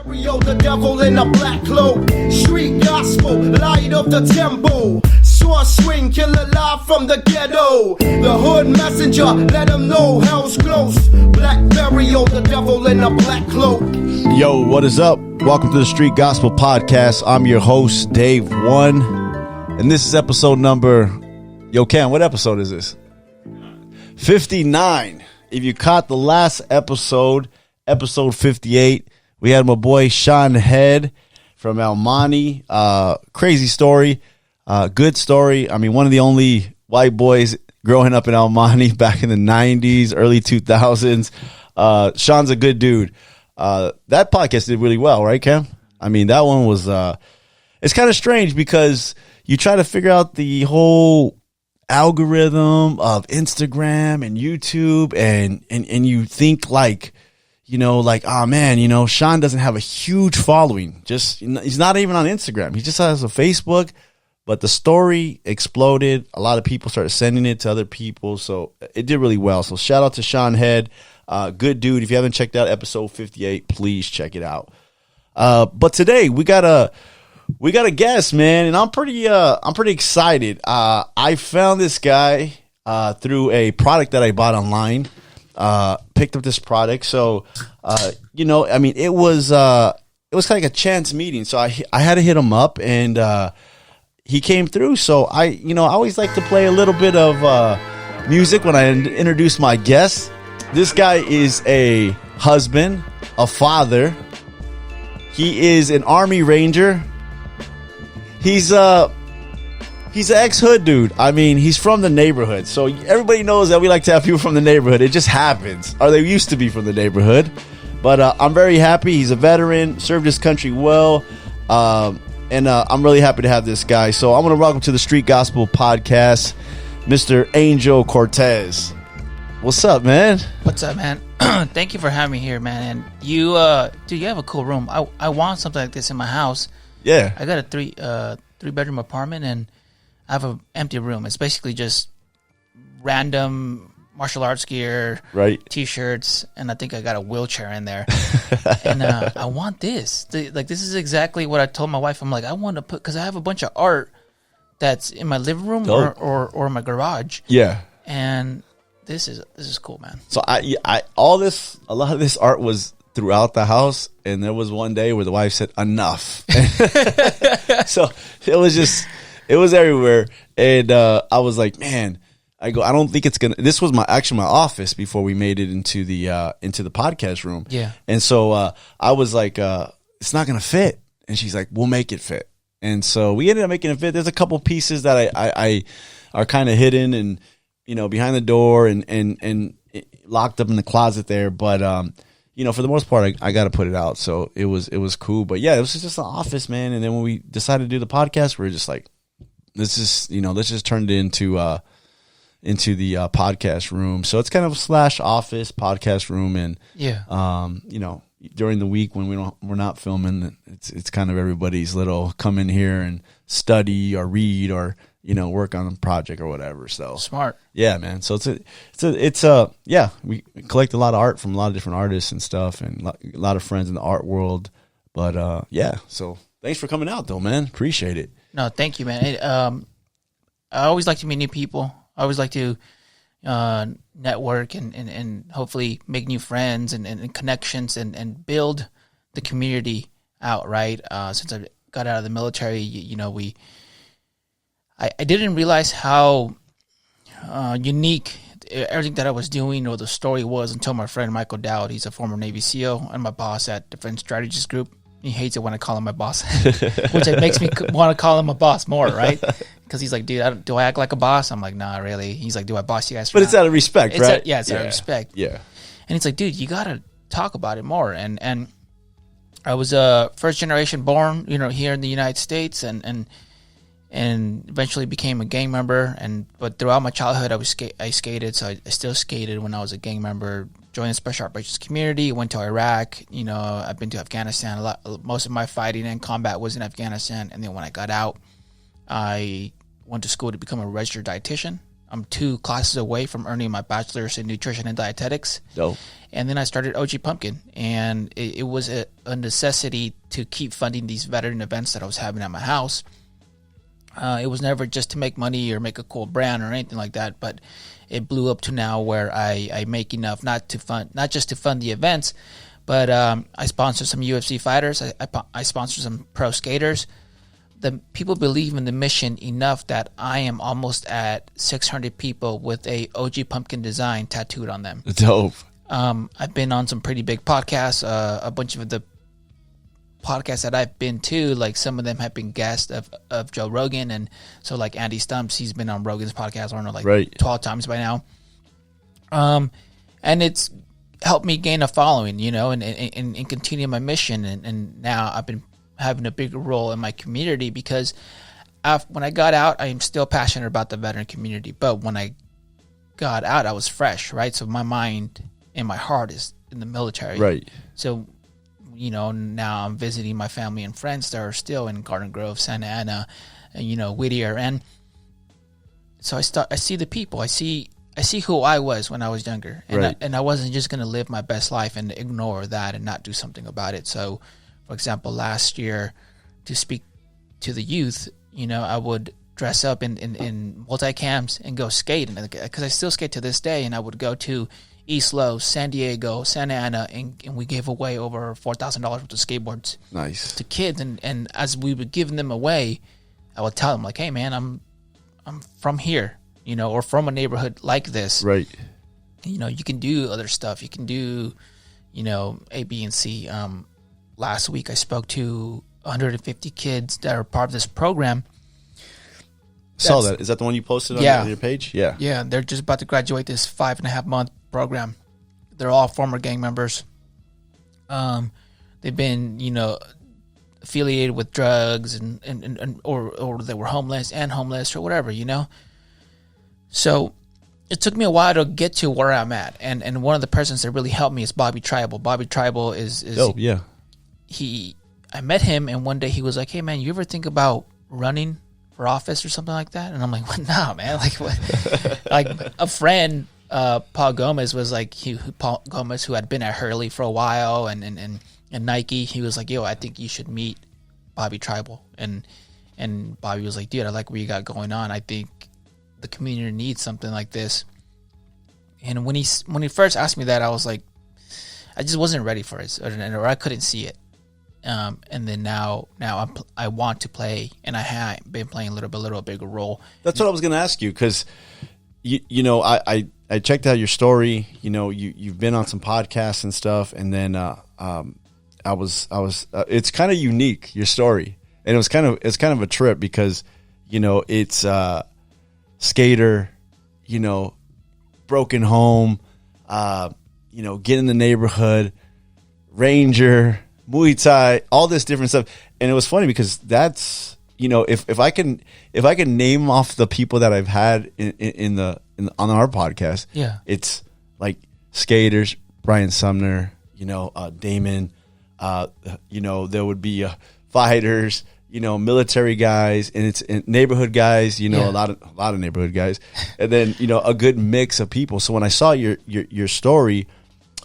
The devil in a black cloak, street gospel, light of the temple, sword swing, killer live from the ghetto, the hood messenger, let them know hell's close, black burial, the devil in a black cloak. Yo, what is up? Welcome to the Street Gospel Podcast. I'm your host, Dave One, and this is episode number, yo Cam, what episode is this? 59. If you caught the last episode, episode 58, we had my boy Sean Head from Almani. Crazy story. Good story. I mean, one of the only white boys growing up in Almani back in the 90s, early 2000s. Sean's a good dude. That podcast did really well, right, Cam? I mean, that one was, it's kind of strange because you try to figure out the whole algorithm of Instagram and YouTube and you think like, oh man, Sean doesn't have a huge following. He's not even on Instagram. He just has a Facebook, but the story exploded. A lot of people started sending it to other people. So it did really well. So shout out to Sean Head. Good dude. If you haven't checked out episode 58, please check it out. But today we got a guest, man, and I'm pretty excited. I found this guy through a product that I bought online. Picked up this product. So, it was kind of like a chance meeting. So I had to hit him up and, he came through. So I always like to play a little bit of, music when I introduce my guest. This guy is a husband, a father. He is an Army Ranger. He's an ex-hood dude. I mean, he's from the neighborhood. So everybody knows that we like to have people from the neighborhood. It just happens. Or they used to be from the neighborhood. But I'm very happy. He's a veteran, served his country well. And I'm really happy to have this guy. So I'm going to welcome to the Street Gospel Podcast, Mr. Angel Cortes. What's up, man? What's up, man? Thank you for having me here, man. And you, dude, you have a cool room. I want something like this in my house. Yeah. I got a three-bedroom apartment, and I have an empty room. It's basically just random martial arts gear, right? T-shirts, and I think I got a wheelchair in there. And I want this. This is exactly what I told my wife. I'm like, I want to put, because I have a bunch of art that's in my living room or my garage. Yeah. And this is cool, man. So a lot of this art was throughout the house, and there was one day where the wife said enough. So it was everywhere, and I was like, man, I don't think it's gonna. This was my office before we made it into the podcast room. Yeah. And so I was like, it's not gonna fit, and she's like, we'll make it fit. And so we ended up making it fit. There's a couple pieces that I are kind of hidden and behind the door and locked up in the closet there, but for the most part, I got to put it out. So it was cool. But yeah, it was just an office, man. And then when we decided to do the podcast, we were just like, let's just turn it into the podcast room. So it's kind of / office podcast room. And, yeah, during the week when we're not filming, it's kind of everybody's little come in here and study or read or, work on a project or whatever. So smart. Yeah, man. So we collect a lot of art from a lot of different artists and stuff, and a lot of friends in the art world. But so thanks for coming out, though, man. Appreciate it. No, thank you, man. I always like to meet new people. I always like to network and hopefully make new friends and connections and build the community out. Right. Since I got out of the military, I didn't realize how unique everything that I was doing or the story was until my friend Michael Dowd, he's a former Navy SEAL and my boss at Defense Strategist Group. He hates it when I call him my boss, which it makes me want to call him a boss more, right? Because he's like, dude, do I act like a boss? I'm like, nah, really. He's like, do I boss you guys? But it's out of respect, right? It's out of respect. Yeah. And he's like, dude, you got to talk about it more. And I was a first generation born, here in the United States and eventually became a gang member. But throughout my childhood, I skated, so I still skated when I was a gang member. Joined the Special Operations community, went to Iraq. I've been to Afghanistan a lot. Most of my fighting and combat was in Afghanistan. And then when I got out, I went to school to become a registered dietitian. I'm 2 classes away from earning my bachelor's in nutrition and dietetics. Dope. And then I started OG Pumpkin, and it was a necessity to keep funding these veteran events that I was having at my house. It was never just to make money or make a cool brand or anything like that, but it blew up to now where I make enough not just to fund the events, but I sponsor some UFC fighters. I sponsor some pro skaters. The people believe in the mission enough that I am almost at 600 people with a OG Pumpkin design tattooed on them. Dope. I've been on some pretty big podcasts. A bunch of the podcasts that I've been to, like some of them have been guests of Joe Rogan, and so like Andy Stumps, he's been on Rogan's podcast, I don't know, like 12 times by now. And it's helped me gain a following, you know, and continue my mission. And now I've been having a bigger role in my community because when I got out, I am still passionate about the veteran community. But when I got out, I was fresh, right? So my mind and my heart is in the military. Right. So, you know, now I'm visiting my family and friends that are still in Garden Grove, Santa Ana, and, you know, Whittier. And so I see the people. I see who I was when I was younger. And I wasn't just going to live my best life and ignore that and not do something about it. So, for example, last year, to speak to the youth, you know, I would dress up in multi-cams and go skate, because I still skate to this day. And I would go to East Los, San Diego, Santa Ana, and we gave away over $4,000 worth of skateboards. Nice. To kids. And as we were giving them away, I would tell them, like, hey, man, I'm from here, you know, or from a neighborhood like this. Right. You know, you can do other stuff. You can do, you know, A, B, and C. Last week I spoke to 150 kids that are part of this program. Saw that. Is that the one you posted on your page? Yeah. Yeah, they're just about to graduate this 5.5-month program. They're all former gang members. They've been, you know, affiliated with drugs or they were homeless or whatever, you know. So it took me a while to get to where I'm at, and one of the persons that really helped me is Bobby Tribal. Bobby Tribal is dope. Yeah. I met him, and one day he was like, "Hey, man, you ever think about running for office or something like that?" And I'm like, "Well, nah, man." Like, what? Like a friend, Paul Gomez was like, Paul Gomez, who had been at Hurley for a while and Nike. He was like, "Yo, I think you should meet Bobby Tribal." And Bobby was like, "Dude, I like what you got going on. I think the community needs something like this." And when he first asked me that, I was like, I just wasn't ready for it, or I couldn't see it. And then now I want to play, and I have been playing a little bigger role. That's what I was going to ask you, because you know, I checked out your story. You know, you've been on some podcasts and stuff, and then I was it's kind of unique, your story, and it's kind of a trip because, you know, it's skater, you know, broken home, you know, get in the neighborhood, Ranger, Muay Thai, all this different stuff. And it was funny because that's, you know, if I can name off the people that I've had on our podcast, yeah, it's like skaters, Brian Sumner, you know, Damon, you know, there would be fighters, you know, military guys, and it's neighborhood guys, you know, yeah, a lot of neighborhood guys, and then, you know, a good mix of people. So when I saw your story,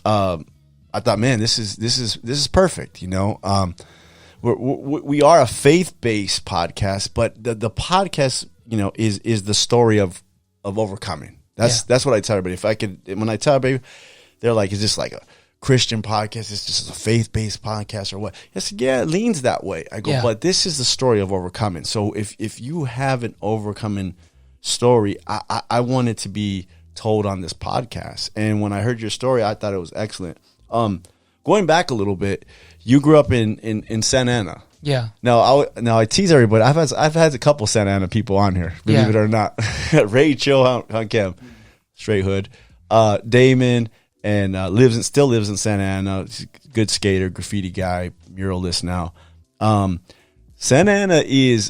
I thought, man, this is perfect. You know, we are a faith-based podcast, but the podcast, you know, is the story of overcoming. That's what I tell everybody. When I tell everybody, they're like, is this like a Christian podcast? Is this a faith-based podcast or what? I said, yeah, it leans that way. I go, but this is the story of overcoming. So if you have an overcoming story, I want it to be told on this podcast. And when I heard your story, I thought it was excellent. Going back a little bit, you grew up in Santa Ana. Yeah. Now I tease everybody. I've had a couple Santa Ana people on here, believe it or not. Rachel on cam, straight hood. Damon, and still lives in Santa Ana. He's a good skater, graffiti guy, muralist now. Santa Ana is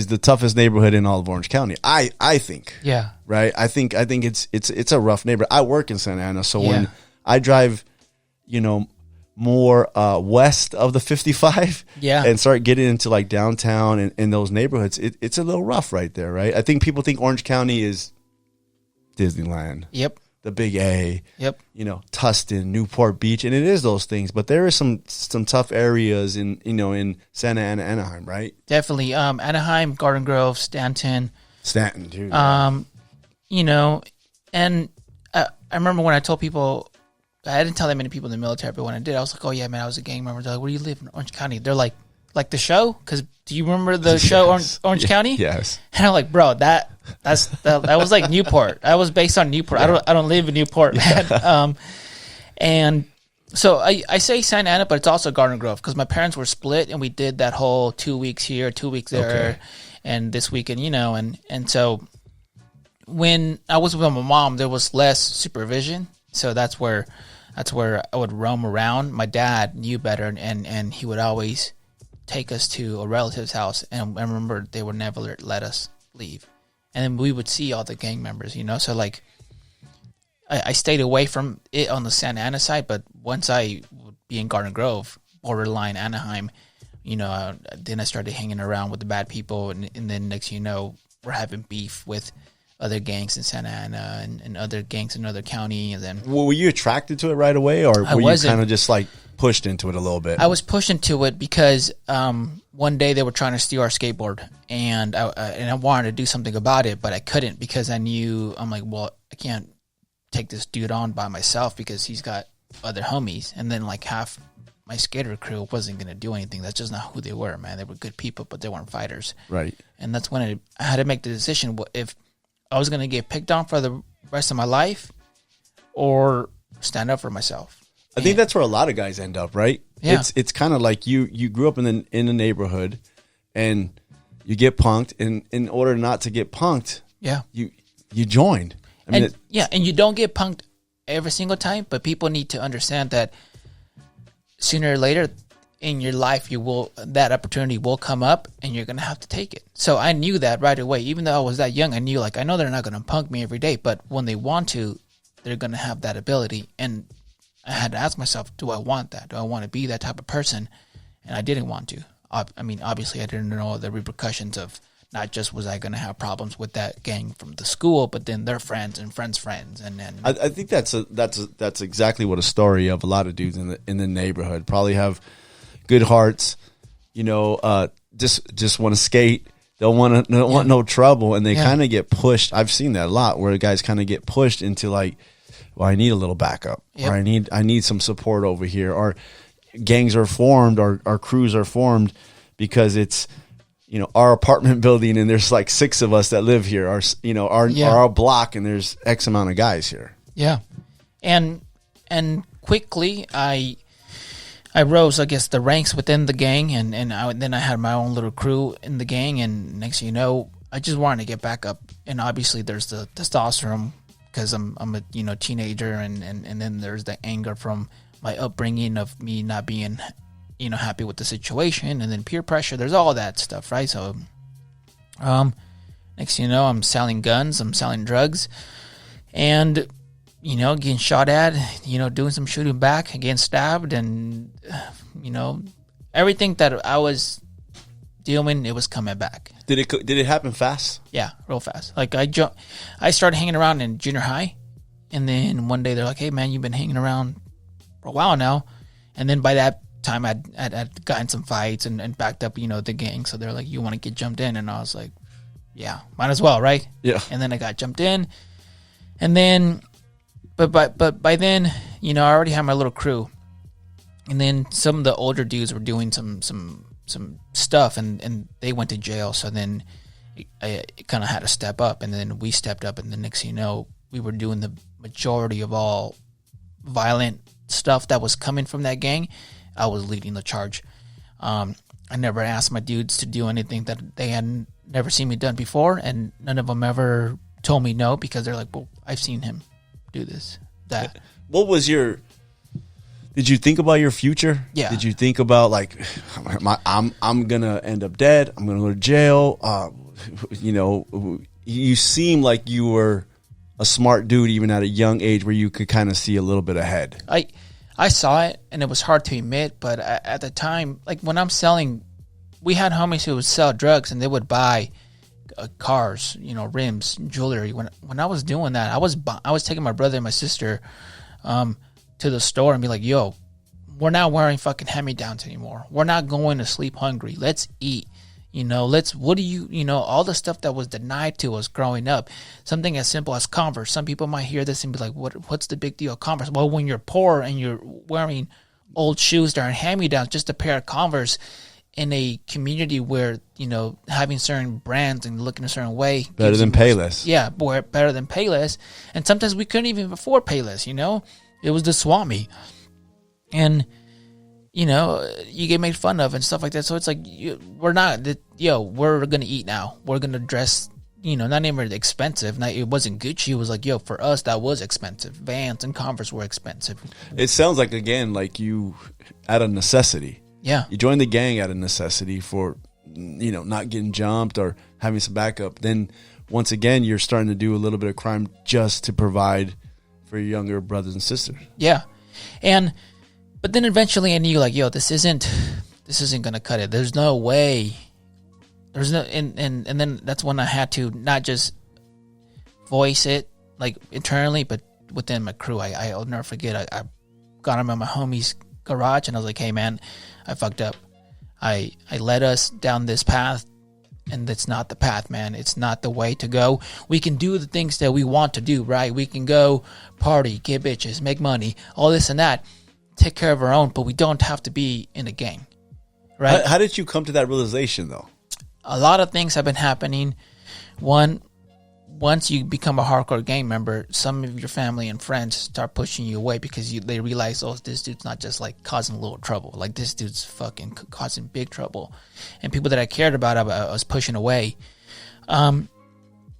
the toughest neighborhood in all of Orange County. I think. Yeah. Right. I think it's a rough neighborhood. I work in Santa Ana, so when I drive, you know, more west of the 55, Yeah. and start getting into like downtown and in those neighborhoods, it's a little rough right there, right? I think people think Orange County is Disneyland, Yep. the Big A, Yep. you know, Tustin, Newport Beach, and it is those things. But there is some tough areas in, you know, in Santa Ana, Anaheim, right? Definitely. Anaheim, Garden Grove, Stanton. Stanton, too. You know, and I remember when I told people, I didn't tell that many people in the military, but when I did, I was like, oh yeah, man, I was a gang member. They're like, where do you live in Orange County? They're like the show? Because do you remember the show Orange County? Yes. And I'm like, bro, that was like Newport. I was based on Newport. Yeah. I don't live in Newport, man. And so I say Santa Ana, but it's also Garden Grove because my parents were split, and we did that whole 2 weeks here, 2 weeks there, and this weekend, you know, and so when I was with my mom, there was less supervision, so that's where I would roam around. My dad knew better, and he would always take us to a relative's house, and I remember they would never let us leave, and then we would see all the gang members, you know. So like, I stayed away from it on the Santa Ana side, but once I would be in Garden Grove, borderline Anaheim, you know, then I started hanging around with the bad people, and then next thing you know, we're having beef with other gangs in Santa Ana and other gangs in another county, and then Well, were you attracted to it right away, or were you kind of just like pushed into it a little bit? I was pushed into it because one day they were trying to steal our skateboard, and I wanted to do something about it, but I couldn't because I'm like, well, I can't take this dude on by myself because he's got other homies, and then like half my skater crew wasn't going to do anything. That's just not who they were, man. They were good people, but they weren't fighters. Right. And that's when I had to make the decision if I was going to get picked on for the rest of my life or stand up for myself. I think that's where a lot of guys end up, right? Yeah. It's kind of like you grew up in the neighborhood, and you get punked, and in order not to get punked, Yeah. you joined. I mean, And you don't get punked every single time, but people need to understand that sooner or later in your life, that opportunity will come up, and you're gonna have to take it. So I knew that right away. Even though I was that young, I knew, like, I know they're not gonna punk me every day, but when they want to, they're gonna have that ability. And I had to ask myself, do I want that? Do I want to be that type of person? And I didn't want to. I mean, obviously, I didn't know the repercussions of not just was I going to have problems with that gang from the school, but then their friends and friends' friends, and then I think that's exactly what a story of a lot of dudes in the neighborhood probably have good hearts, you know, just want to skate, don't want no trouble, and they kind of get pushed. I've seen that a lot where the guys kind of get pushed into like, well, I need a little backup, or I need some support over here, or gangs are formed, or our crews are formed because it's, you know, our apartment building and there's like 6 of us that live here, our block, and there's X amount of guys here. Yeah. And quickly I rose, I guess, the ranks within the gang, and then I had my own little crew in the gang, and next thing you know, I just wanted to get back up. And obviously there's the testosterone because I'm a, you know, teenager, and then there's the anger from my upbringing of me not being, you know, happy with the situation, and then peer pressure. There's all that stuff, right? So next thing you know, I'm selling guns, I'm selling drugs, and, you know, getting shot at, you know, doing some shooting back, getting stabbed, and, you know, everything that I was doing, it was coming back. Did it happen fast? Yeah, real fast. Like I started hanging around in junior high, and then one day they're like, "Hey man, you've been hanging around for a while now," and then by that time I'd gotten some fights and backed up, you know, the gang. So they're like, "You want to get jumped in?" And I was like, "Yeah, might as well, right?" Yeah. And then I got jumped in, and then, but by then, you know, I already had my little crew, and then some of the older dudes were doing some stuff, and they went to jail. So then it kind of had to step up, and then we stepped up, and the next thing you know, we were doing the majority of all violent stuff that was coming from that gang. I was leading the charge. I never asked my dudes to do anything that they had never seen me done before, and none of them ever told me no, because they're like, well, I've seen him do this, that. What was did you think about your future? Yeah. Did you think about, like, I'm gonna end up dead, I'm gonna go to jail? You know, you seem like you were a smart dude even at a young age where you could kind of see a little bit ahead. I saw it, and it was hard to admit, but at the time, like when I'm selling, we had homies who would sell drugs, and they would buy cars, rims, jewelry. When I was doing that, I was taking my brother and my sister to the store and be like, yo, we're not wearing fucking hand-me-downs anymore. We're not going to sleep hungry. Let's eat. All the stuff that was denied to us growing up. Something as simple as Converse. Some people might hear this and be like, what's the big deal, Converse? Well, when you're poor and you're wearing old shoes that are hand-me-downs, just a pair of Converse in a community where, having certain brands and looking a certain way. Better than Payless. Yeah, better than Payless. And sometimes we couldn't even afford Payless, It was the Swami. And... you get made fun of and stuff like that. So it's like, we're going to eat now. We're going to dress, not even expensive. It wasn't Gucci. It was like, for us, that was expensive. Vans and Converse were expensive. It sounds like, again, like you, out of necessity. Yeah. You joined the gang out of necessity for, not getting jumped or having some backup. Then, once again, you're starting to do a little bit of crime just to provide for your younger brothers and sisters. Yeah. But then eventually I knew, like, this isn't gonna cut it. There's no way. There's no, and then that's when I had to not just voice it like internally, but within my crew. I'll never forget. I got him at my homie's garage, and I was like, "Hey, man, I fucked up. I led us down this path, and that's not the path, man. It's not the way to go. We can do the things that we want to do, right? We can go party, get bitches, make money, all this and that." Take care of our own, but we don't have to be in a gang, right? How did you come to that realization, though? A lot of things have been happening. One, once you become a hardcore gang member, some of your family and friends start pushing you away because they realize, oh, this dude's not just like causing a little trouble. Like, this dude's fucking causing big trouble. And people that I cared about, I was pushing away. And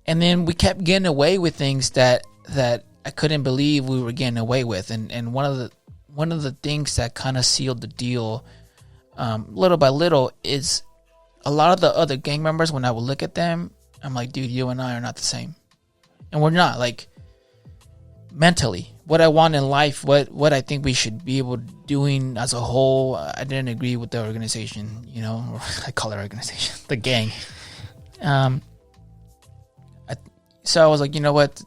then we kept getting away with things that I couldn't believe we were getting away with. And one of the things that kind of sealed the deal, little by little, is a lot of the other gang members, when I would look at them, I'm like, dude, you and I are not the same. And we're not. Like, mentally, what I want in life, what I think we should be able to doing as a whole, I didn't agree with the organization, or I call it organization, the gang. So I was like, you know what?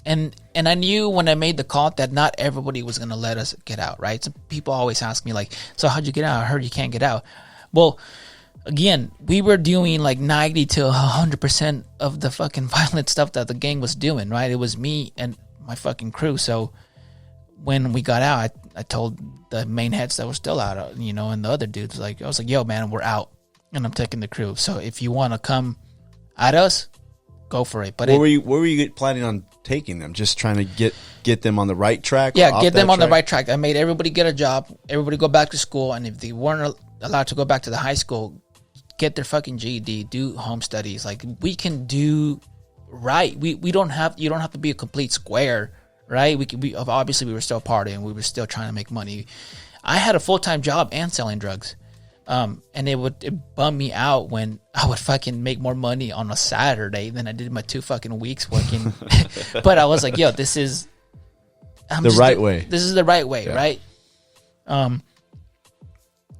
And I knew when I made the call that not everybody was going to let us get out, right? So people always ask me, like, so how'd you get out? I heard you can't get out. Well, again, we were doing like 90 to 100% of the fucking violent stuff that the gang was doing, right? It was me and my fucking crew. So when we got out, I told the main heads that were still out, and the other dudes, like, I was like, yo, man, we're out. And I'm taking the crew. So if you want to come at us, go for it. But where were you planning on taking them? Just trying to get them on the right track? Yeah, get them on the right track. I made everybody get a job, everybody go back to school, and if they weren't allowed to go back to the high school, get their fucking GED, do home studies. Like, we can do right. You don't have to be a complete square, right? We obviously we were still partying, we were still trying to make money. I had a full-time job and selling drugs. And it bummed me out when I would fucking make more money on a Saturday than I did my 2 fucking weeks working. But I was like, yo, this is the right way. This is the right way, right?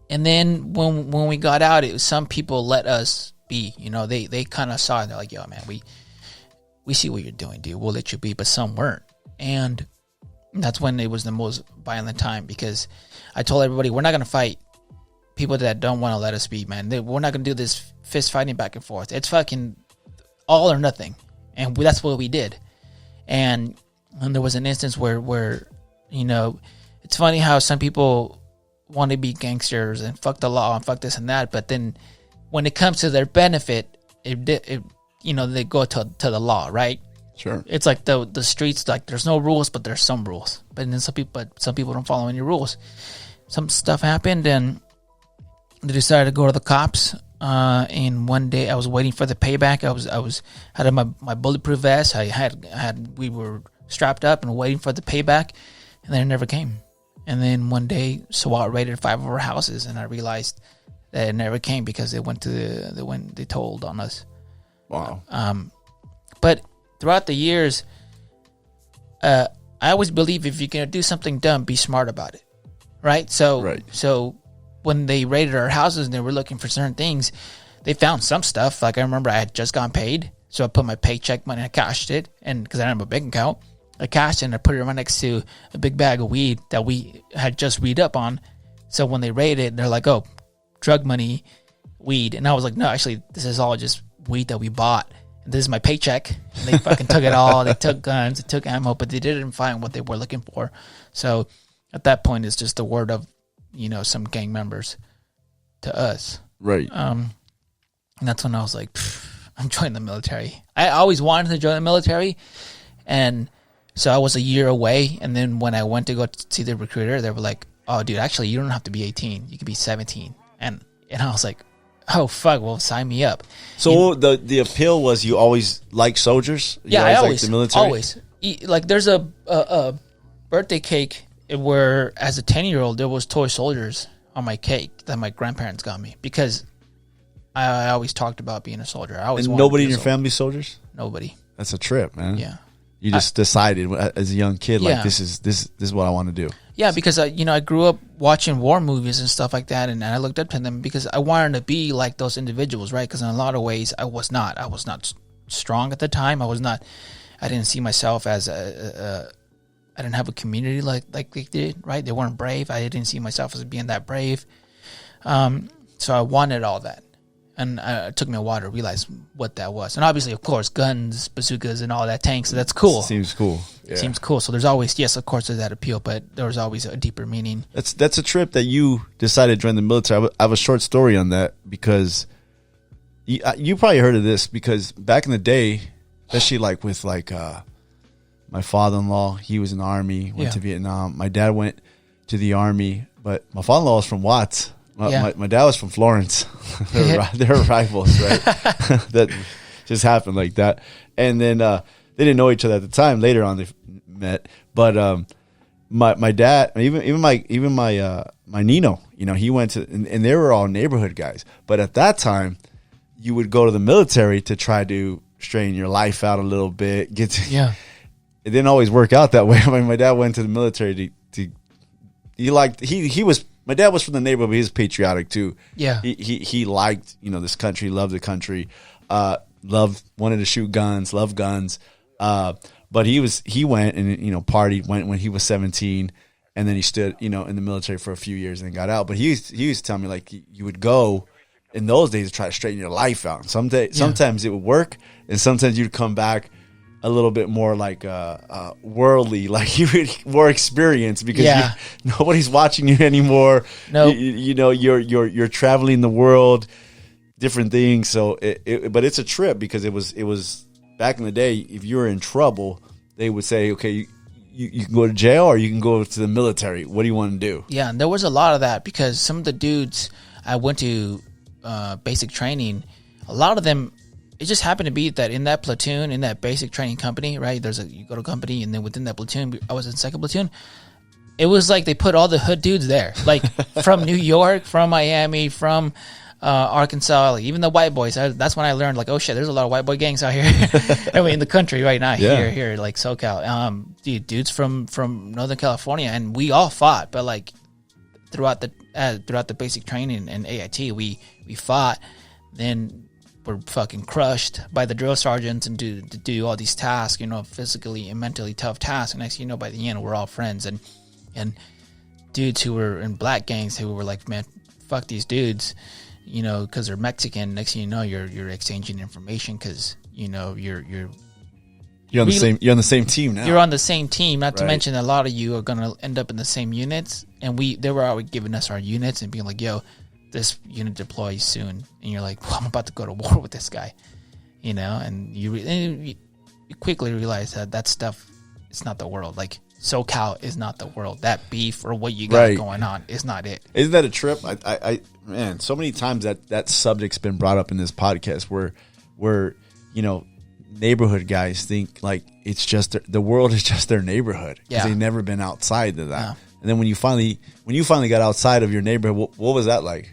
And then when we got out, some people let us be. They kind of saw it. They're like, yo, man, we see what you're doing, dude. We'll let you be. But some weren't. And that's when it was the most violent time, because I told everybody, we're not going to fight people that don't want to let us be, man. We're not going to do this fist fighting back and forth. It's fucking all or nothing. And that's what we did. And there was an instance where it's funny how some people want to be gangsters and fuck the law and fuck this and that, but then when it comes to their benefit, they go to the law, right? Sure. It's like the streets, like, there's no rules, but there's some rules. But then some people don't follow any rules. Some stuff happened, and they decided to go to the cops. And one day I was waiting for the payback. I had my bulletproof vest. We were strapped up and waiting for the payback, and then it never came. And then one day SWAT raided 5 of our houses, and I realized that it never came because they told on us. Wow. But throughout the years, I always believe if you're gonna do something dumb, be smart about it, right? So when they raided our houses and they were looking for certain things, they found some stuff. Like I remember I had just gotten paid, so I put my paycheck money, I cashed it, and because I didn't have a bank account, I cashed it and I put it right next to a big bag of weed that we had just read up on. So when they raided, they're like, "Oh, drug money, weed," and I was like, "No, actually, this is all just weed that we bought. This is my paycheck." And they fucking took it all. They took guns, they took ammo, but they didn't find what they were looking for. So at that point, it's just the word of, some gang members to us. Right. And that's when I was like, I'm joining the military. I always wanted to join the military. And so I was a year away. And then when I went to go see the recruiter, they were like, "Oh, dude, actually, you don't have to be 18. You could be 17. And I was like, "Oh, fuck, well, sign me up." So the appeal was you always like soldiers? You I always liked the military? Always. Like, there's a birthday cake where, as a 10-year-old, there was toy soldiers on my cake that my grandparents got me because I always talked about being a soldier. I always And wanted nobody to be in a your soldier. family soldiers? Nobody. That's a trip, man. Yeah. You just decided as a young kid, Yeah. like this is what I want to do. Yeah, because I grew up watching war movies and stuff like that, and I looked up to them because I wanted to be like those individuals, right? Because in a lot of ways, I was not strong at the time. I didn't see myself as I didn't have a community like they did, right? They weren't brave. I didn't see myself as being that brave. So I wanted all that. And it took me a while to realize what that was. And obviously, of course, guns, bazookas, and all that, tanks, so that's cool. Seems cool. Yeah. Seems cool. So there's always, yes, of course, there's that appeal, but there was always a deeper meaning. That's a trip that you decided to join the military. I have a short story on that because you probably heard of this because back in the day, especially with my father-in-law, he was in the Army, went to Vietnam. My dad went to the Army, but my father-in-law was from Watts. My dad was from Florence. They're rivals, right? That just happened like that. And then they didn't know each other at the time. Later on, they met. But my dad, even my Nino, he went to, and they were all neighborhood guys. But at that time, you would go to the military to try to straighten your life out a little bit. It didn't always work out that way. I mean, my dad went to the military my dad was from the neighborhood, but he was patriotic too. Yeah. He liked, this country, loved the country, wanted to shoot guns, loved guns. But he went and, partied, went when he was 17, and then he stood, in the military for a few years and then got out. But he used to tell me, you would go in those days to try to straighten your life out. Sometimes it would work, and sometimes you'd come back a little bit more worldly, like you would more experience because nobody's watching you anymore. No, you're traveling the world, different things. So, but it's a trip because it was back in the day. If you were in trouble, they would say, "Okay, you can go to jail or you can go to the military. What do you want to do?" Yeah, and there was a lot of that because some of the dudes I went to basic training, a lot of them. It just happened to be that in that platoon, in that basic training company, right? You go to a company, and then within that platoon, I was in second platoon. It was like they put all the hood dudes there, like from New York, from Miami, from Arkansas, even the white boys. That's when I learned, oh shit, there's a lot of white boy gangs out here. I mean, in the country right now, here, like SoCal. Dudes from Northern California, and we all fought, but throughout the basic training and AIT, we fought. Then we're fucking crushed by the drill sergeants and do all these tasks, physically and mentally tough tasks. And next thing you know, by the end, we're all friends. And dudes who were in black gangs who were like, man, fuck these dudes, because they're Mexican. Next thing you know, you're exchanging information because you're on the same team now. You're on the same team. Not to mention, a lot of you are gonna end up in the same units. And they were always giving us our units and being like, yo, this unit deploys soon, and you're like, well, I'm about to go to war with this guy, and you quickly realize that stuff is not the world. Like SoCal is not the world. That beef or what you got going on is not it. Isn't that a trip? Man, so many times that subject's been brought up in this podcast where neighborhood guys think like it's just the world is just their neighborhood because they've never been outside of that. Yeah. And then when you finally got outside of your neighborhood, what was that like?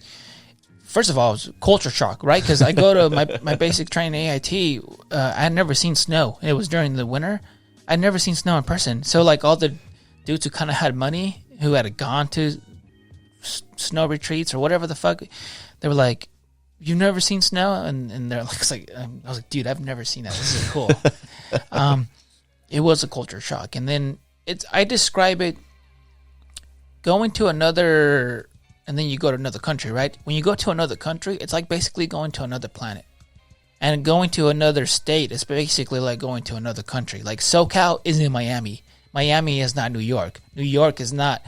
First of all, it was culture shock, right? Because I go to my basic training AIT. I had never seen snow. It was during the winter, I'd never seen snow in person. So like all the dudes who kind of had money, who had gone to snow retreats or whatever the fuck, they were like, "You've never seen snow?" And they're like, I was like, "Dude, I've never seen that. This is cool." It was a culture shock, and then I describe it going to another, and then you go to another country, right? When you go to another country, it's like basically going to another planet. And going to another state is basically like going to another country. Like SoCal isn't Miami. Miami is not New York. New York is not,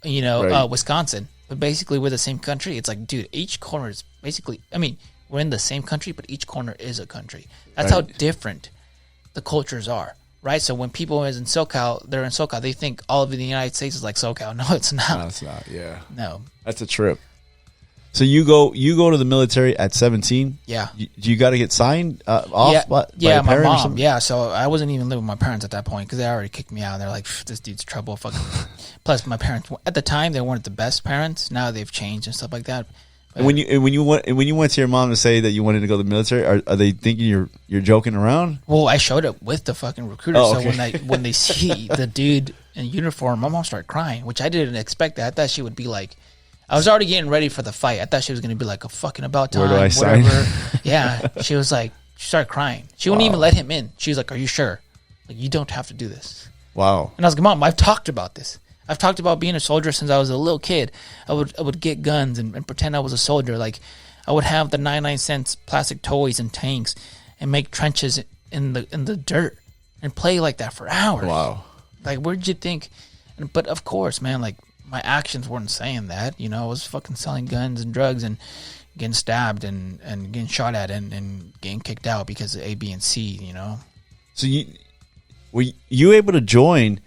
Wisconsin. But basically we're the same country. It's like, dude, each corner is basically, I mean, we're in the same country, but each corner is a country. That's how different the cultures are, right? So when people is in SoCal, they're in SoCal, they think all of the United States is like SoCal. No, it's not. No, it's not. Yeah. No. That's a trip. So you go to the military at 17. Yeah. You got to get signed off. By my parent or mom. something? Yeah. So I wasn't even living with my parents at that point because they already kicked me out. They're like, "This dude's trouble." Fucking. Plus, my parents at the time they weren't the best parents. Now they've changed and stuff like that. But And when you went to your mom to say that you wanted to go to the military, are they thinking you're joking around? well, I showed up with the fucking recruiter. Oh, So okay. when they see the dude in uniform, my mom started crying, which I didn't expect. That I thought she would be like. I was already getting ready for the fight. I thought she was going to be like a fucking about time. Where do I sign? Yeah. She was like, she started crying. She wouldn't even let him in. She was like, "Are you sure? Like, you don't have to do this." Wow. And I was like, "Mom, I've talked about this. I've talked about being a soldier since I was a little kid. I would get guns and pretend I was a soldier. Like, I would have the 99-cent plastic toys and tanks and make trenches in the dirt and play like that for hours." Wow. Like, where'd you think? But of course, man, like, my actions weren't saying that. I was fucking selling guns and drugs and getting stabbed and getting shot at and getting kicked out because of A, B, and C, So were you able to join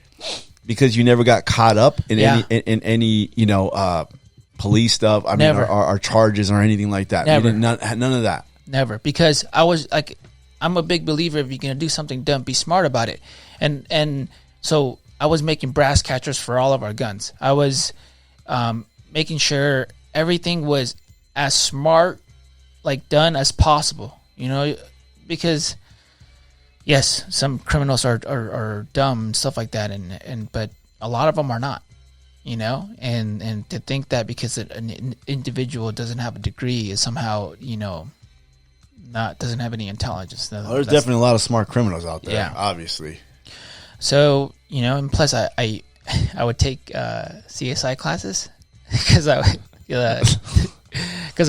because you never got caught up in any police stuff? I Never. mean, or charges or anything like that. Never. You didn't, none of that. Never. Because I was like, I'm a big believer if you're going to do something dumb, be smart about it. And so I was making brass catchers for all of our guns. I was making sure everything was as smart, like, done as possible, because yes, some criminals are dumb and stuff like that, but a lot of them are not, and to think that because an individual doesn't have a degree is somehow, doesn't have any intelligence. There's definitely a lot of smart criminals out there. Yeah. Obviously. So, and plus I would take CSI classes because I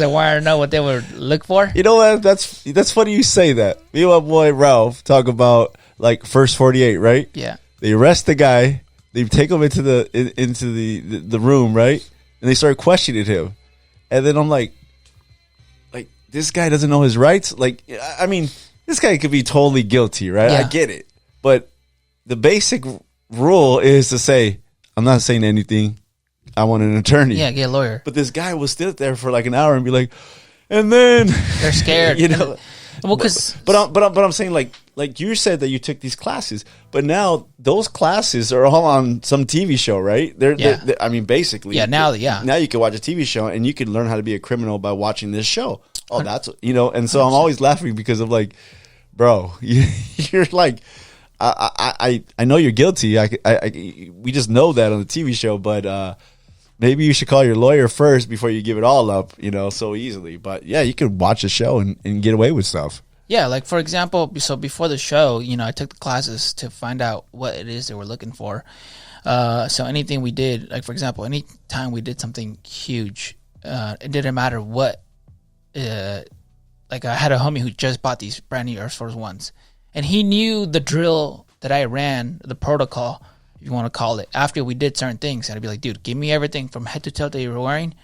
wanted to know what they would look for. You know what? That's funny you say that. Me and my boy Ralph talk about like First 48, right? Yeah. They arrest the guy. They take him into the room, right? And they start questioning him. And then I'm like, this guy doesn't know his rights? Like, I mean, this guy could be totally guilty, right? Yeah. I get it. But the basic rule is to say, I'm not saying anything. I want an attorney. Yeah, get a lawyer. But this guy will sit there for like an hour and be like, and then They're scared. Well, because but I'm saying like you said that you took these classes, but now those classes are all on some TV show, right? They're I mean, basically, now you can watch a TV show and you can learn how to be a criminal by watching this show. Oh, that's and so I'm always laughing because of like, bro, you're like. I know you're guilty. We just know that on the TV show, but maybe you should call your lawyer first before you give it all up, so easily. But yeah, you could watch the show and get away with stuff. Yeah, like for example, so before the show, I took the classes to find out what it is they were looking for. So anything we did, like for example, any time we did something huge, it didn't matter what. Like I had a homie who just bought these brand new Air Force Ones. And he knew the drill that I ran, the protocol, if you want to call it, after we did certain things. And I'd be like, dude, give me everything from head to toe that you were wearing.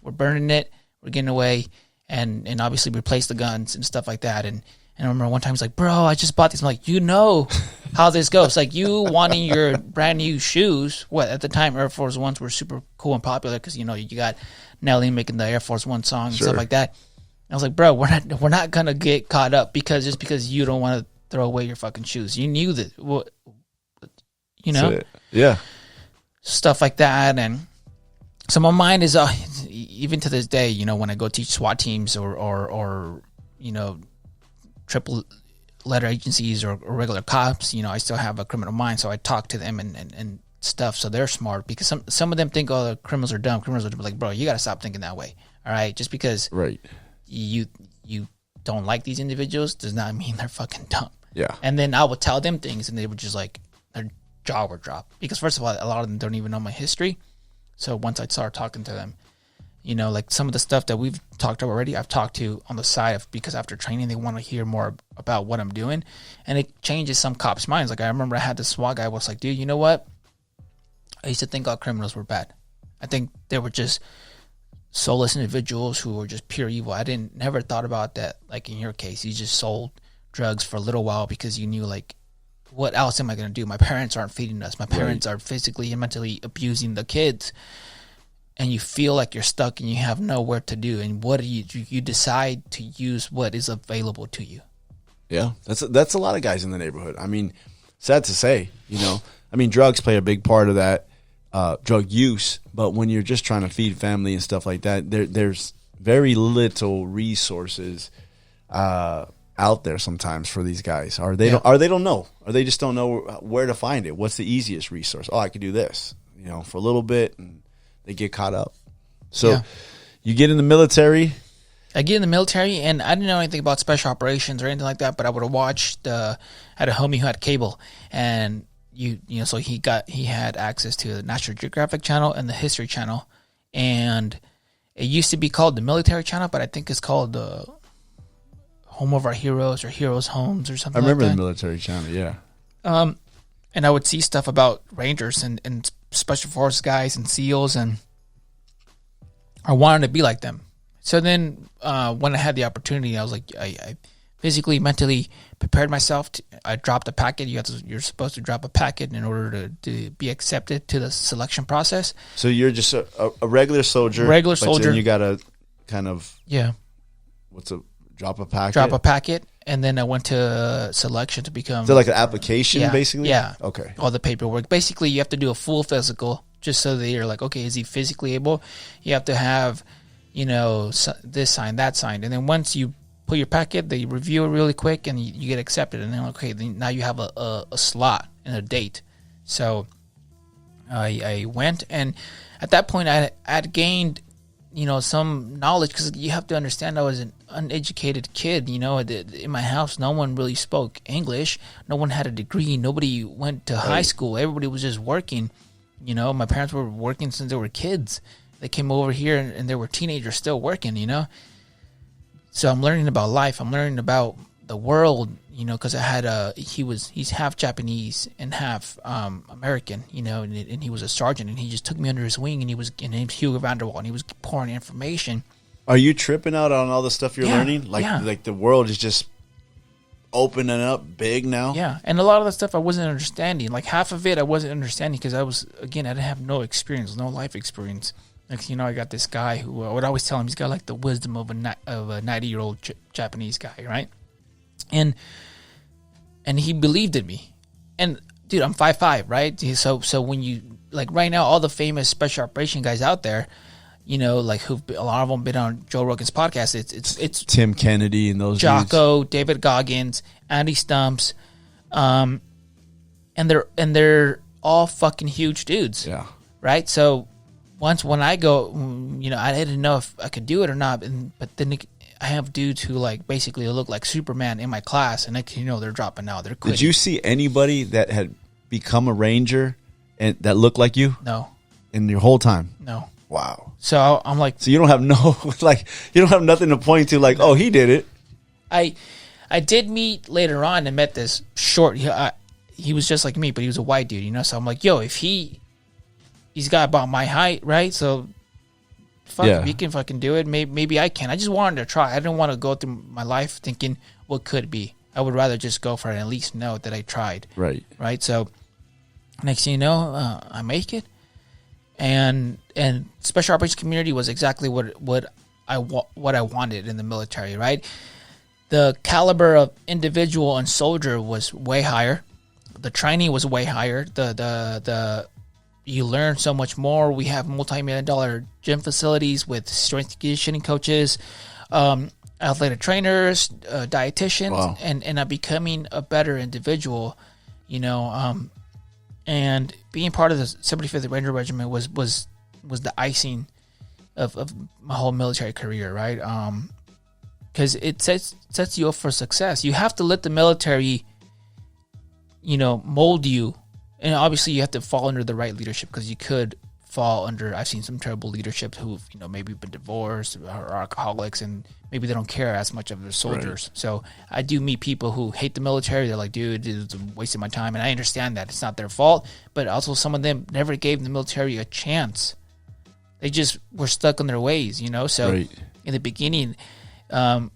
We're burning it. We're getting away. And obviously replace the guns and stuff like that. And I remember one time he's like, bro, I just bought these. I'm like, you know how this goes. Like you wanting your brand new shoes. What, at the time, Air Force Ones were super cool and popular because, you got Nelly making the Air Force One song and stuff like that. And I was like, bro, we're not going to get caught up because you don't want to throw away your fucking shoes. You knew that, Yeah. Stuff like that. And so my mind is, even to this day, when I go teach SWAT teams or triple letter agencies or regular cops. You know, I still have a criminal mind, so I talk to them and stuff. So they're smart because some of them think, oh, the criminals are dumb. Criminals are like, bro, you got to stop thinking that way. All right, just because you don't like these individuals does not mean they're fucking dumb. Yeah. And then I would tell them things, and they would just like their jaw would drop because first of all, a lot of them don't even know my history. So once I start talking to them, you know, like some of the stuff that we've talked about already, I've talked to on the side of because after training, they want to hear more about what I'm doing, and it changes some cops' minds. Like I remember I had this SWAT guy was like, dude, you know what? I used to think all criminals were bad. I think they were just soulless individuals who were just pure evil. I never thought about that. Like in your case, you just sold drugs for a little while because you knew like, what else am I going to do? My parents aren't feeding us. My parents are physically and mentally abusing the kids. And you feel like you're stuck and you have nowhere to do. And what do? You decide to use what is available to you. Yeah, that's a lot of guys in the neighborhood. I mean, sad to say, you know. I mean, drugs play a big part of that, drug use. But when you're just trying to feed family and stuff like that, there's very little resources out there sometimes for these guys. They don't know, or they just don't know where to find it. What's the easiest resource? Oh, I could do this, you know, for a little bit, and they get caught up. So you get in the military. I get in the military, and I didn't know anything about special operations or anything like that, but I would have watched. I had a homie who had cable, and you know, so he had access to the National Geographic Channel and the History Channel, and it used to be called the Military Channel, but I think it's called the Home of Our Heroes or Heroes Homes or something. I remember like that. the Military Channel, yeah. And I would see stuff about Rangers and Special Forces guys and SEALs, and I wanted to be like them. So then when I had the opportunity, I was like, I physically, mentally prepared myself. I dropped a packet. You're supposed to drop a packet in order to be accepted to the selection process. So you're just a regular soldier. But then you got to kind of drop a packet. Drop a packet, and then I went to selection to become. So like an application, basically. Yeah. Okay. All the paperwork. Basically, you have to do a full physical just so that you're like, okay, is he physically able? You have to have, you know, this signed, that signed, and then once you put your packet, they review it really quick, and you get accepted. And then, okay, now you have a slot and a date. So I went, and at that point, I had gained, you know, some knowledge, because you have to understand I was an uneducated kid. You know, in my house, no one really spoke English. No one had a degree. Nobody went to high school. Everybody was just working. You know, my parents were working since they were kids. They came over here, and they were teenagers still working, you know. So I'm learning about life. I'm learning about the world, you know, because I had he's half Japanese and half American, you know, and he was a sergeant, and he just took me under his wing, and his name's Hugo Vanderwall, and he was pouring information. Are you tripping out on all the stuff you're learning? Like the world is just opening up big now? Yeah, and a lot of the stuff I wasn't understanding. Like half of it I wasn't understanding because I didn't have no experience, no life experience. Like, you know, I got this guy who I would always tell him he's got like the wisdom of a 90-year-old Japanese guy, right? And he believed in me. And dude, I'm 5'5", right? So when you like right now, all the famous special operation guys out there, you know, like a lot of them been on Joe Rogan's podcast. It's Tim Kennedy and those Jocko, dudes. David Goggins, Andy Stumps, and they're all fucking huge dudes. Yeah. Right. So when I go, you know, I didn't know if I could do it or not, but then I have dudes who like basically look like Superman in my class, and you know they're dropping out. They're quitting. Did you see anybody that had become a Ranger and that looked like you? No. In your whole time? No. Wow. So I'm like, so you don't have you don't have nothing to point to, like, oh, he did it. I did meet later on and met this short. He was just like me, but he was a white dude, you know. So I'm like, yo, if he's got about my height, right? So if he can fucking do it, maybe I can. I just wanted to try. I didn't want to go through my life thinking what could be. I would rather just go for it and at least know that I tried. Right. Right. So next thing you know, I make it, and special operations community was exactly what I wanted in the military. Right. The caliber of individual and soldier was way higher. The training was way higher. You learn so much more. We have multi-million-dollar gym facilities with strength conditioning coaches. athletic trainers, dietitians, Wow. and I'm becoming a better individual, and being part of the 75th Ranger Regiment was the icing of my whole military career, right? Because it sets you up for success. You have to let the military, mold you, and obviously you have to fall under the right leadership, because you could fall under. I've seen some terrible leadership who've maybe been divorced or are alcoholics, and maybe they don't care as much of their soldiers. Right. So I do meet people who hate the military. They're like, dude, it's wasting my time, and I understand that it's not their fault, but also some of them never gave the military a chance. They just were stuck in their ways, So right. In the beginning, I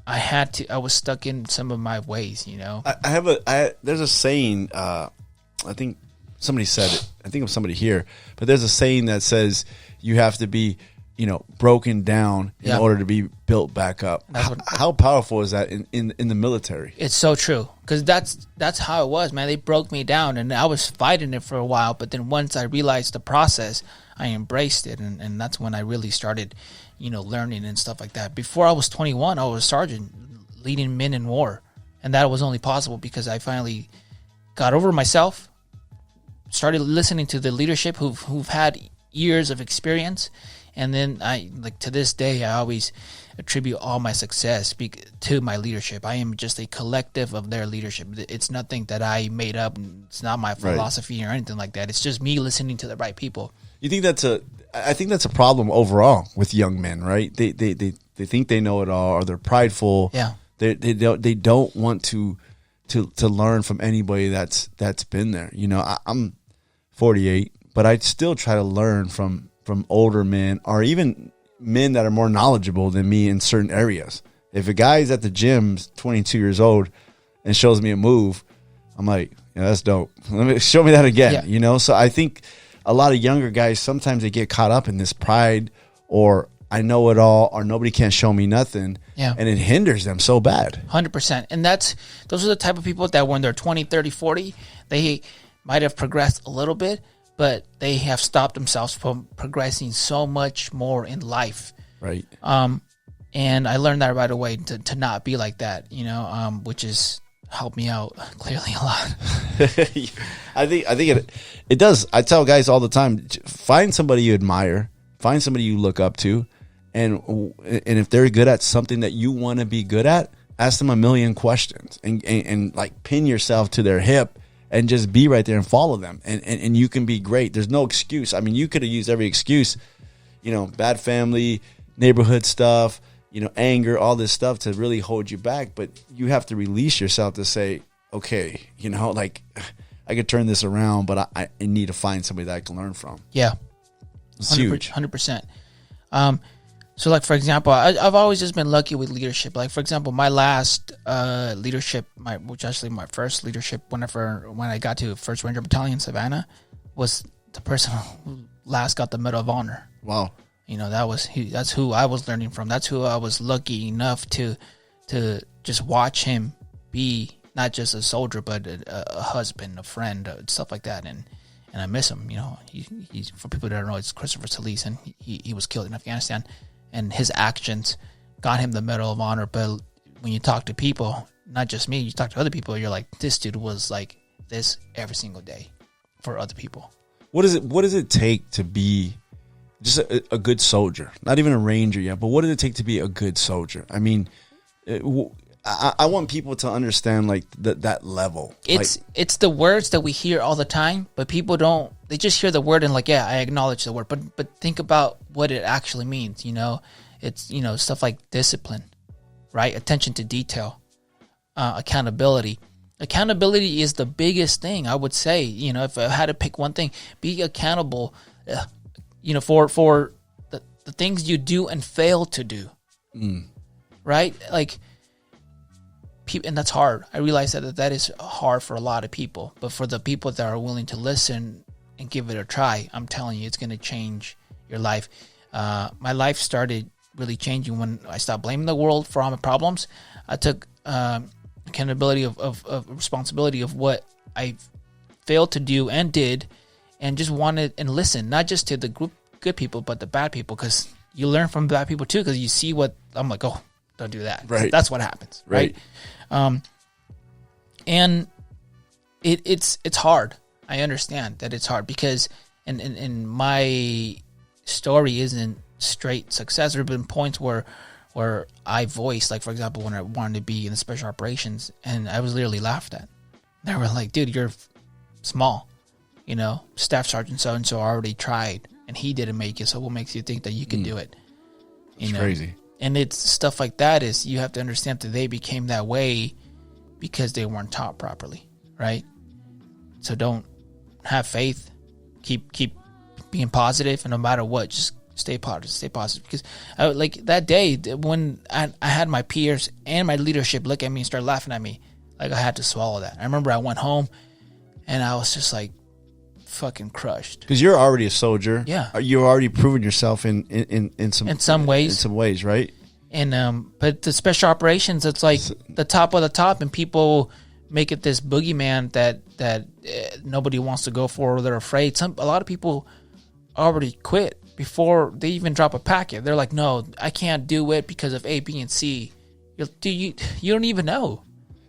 was stuck in some of my ways, There's a saying. I think somebody said it. I think it was somebody here, but there's a saying that says you have to be, broken down in order to be built back up. How powerful is that in the military? It's so true, because that's how it was, man. They broke me down, and I was fighting it for a while, but then once I realized the process, I embraced it, and that's when I really started, learning and stuff like that. Before I was 21, I was a sergeant leading men in war, and that was only possible because I finally got over myself, started listening to the leadership who've had years of experience, and then to this day, I always attribute all my success to my leadership. I am just a collective of their leadership. It's nothing that I made up. It's not my philosophy or anything like that. It's just me listening to the right people. You think I think that's a problem overall with young men, right? They think they know it all, or they're prideful. Yeah. They don't want to learn from anybody that's been there. I'm 48, but I still try to learn from older men, or even men that are more knowledgeable than me in certain areas. If a guy's at the gym, 22 years old, and shows me a move, I'm like, yeah, that's dope. Show me that again. Yeah. So I think a lot of younger guys, sometimes they get caught up in this pride, or I know it all, or nobody can show me nothing. Yeah. And it hinders them so bad. 100%. And those are the type of people that when they're 20, 30, 40, they might have progressed a little bit, but they have stopped themselves from progressing so much more in life. Right. And I learned that right away to not be like that, which has helped me out clearly a lot. I think it does. I tell guys all the time, find somebody you admire, find somebody you look up to, and if they're good at something that you want to be good at, ask them a million questions and like pin yourself to their hip and just be right there and follow them. And you can be great. There's no excuse. I mean, you could have used every excuse, bad family, neighborhood stuff, anger, all this stuff to really hold you back. But you have to release yourself to say, okay, I could turn this around, but I need to find somebody that I can learn from. Yeah. It's huge. 100%. So, like, for example, I've always just been lucky with leadership. Like, for example, my last leadership, which actually my first leadership when I got to 1st Ranger Battalion, Savannah, was the person who last got the Medal of Honor. Wow. That's who I was learning from. That's who I was lucky enough to just watch him be not just a soldier, but a husband, a friend, stuff like that. And I miss him. He's, for people that don't know, it's Christopher Solis, and he was killed in Afghanistan. And his actions got him the Medal of Honor. But when you talk to people, not just me, you talk to other people, you're like, this dude was like this every single day for other people. What does it take to be just a good soldier? Not even a ranger yet, but what does it take to be a good soldier? I mean, I want people to understand like that level. It's the words that we hear all the time, but people don't. They just hear the word and like, yeah, I acknowledge the word, but think about what it actually means. It's stuff like discipline, right? Attention to detail, accountability. Accountability is the biggest thing, I would say. If I had to pick one thing, be accountable. For the things you do and fail to do, right? Like. And that's hard. I realize that is hard for a lot of people. But for the people that are willing to listen and give it a try, I'm telling you, it's going to change your life. My life started really changing when I stopped blaming the world for all my problems. I took accountability of responsibility of what I failed to do and did, and just wanted and listened, not just to the good people, but the bad people, because you learn from bad people too, because you see what I'm like. Oh, don't do that. Right. That's what happens. Right. And it's hard. I understand that it's hard because and my story isn't straight success. There have been points where I voiced, like, for example, when I wanted to be in the special operations, and I was literally laughed at. They were like, dude, you're small. You know, Staff Sergeant so-and-so already tried, and he didn't make it, so what makes you think that you can do it? It's crazy. And it's stuff like that is you have to understand that they became that way because they weren't taught properly, right? So don't have faith. Keep being positive, and no matter what, just stay positive. Because like that day when I had my peers and my leadership look at me and start laughing at me, like I had to swallow that. I remember I went home and I was just like fucking crushed. Because you're already a soldier. Yeah. You're already proven yourself in some ways. In some ways, right? And but the special operations, it's like the top of the top, and people make it this boogeyman that nobody wants to go for, or they're afraid. A lot of people already quit before they even drop a packet. They're like, no, I can't do it because of A, B, and C. You don't even know.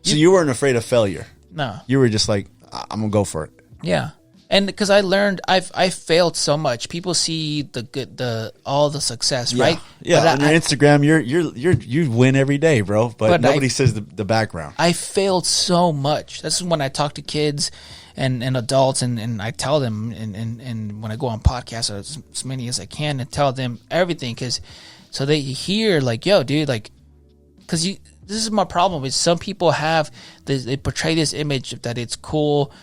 So you weren't afraid of failure? No. You were just like, I'm going to go for it. Yeah. And because I learned, I failed so much. People see all the success, right? Yeah. But on your Instagram, you win every day, bro. But nobody says the background. I failed so much. This is when I talk to kids and adults, and I tell them, and when I go on podcasts, as many as I can, and tell them everything, so they hear like, yo, dude, like, because this is my problem is some people have this, they portray this image that it's cool.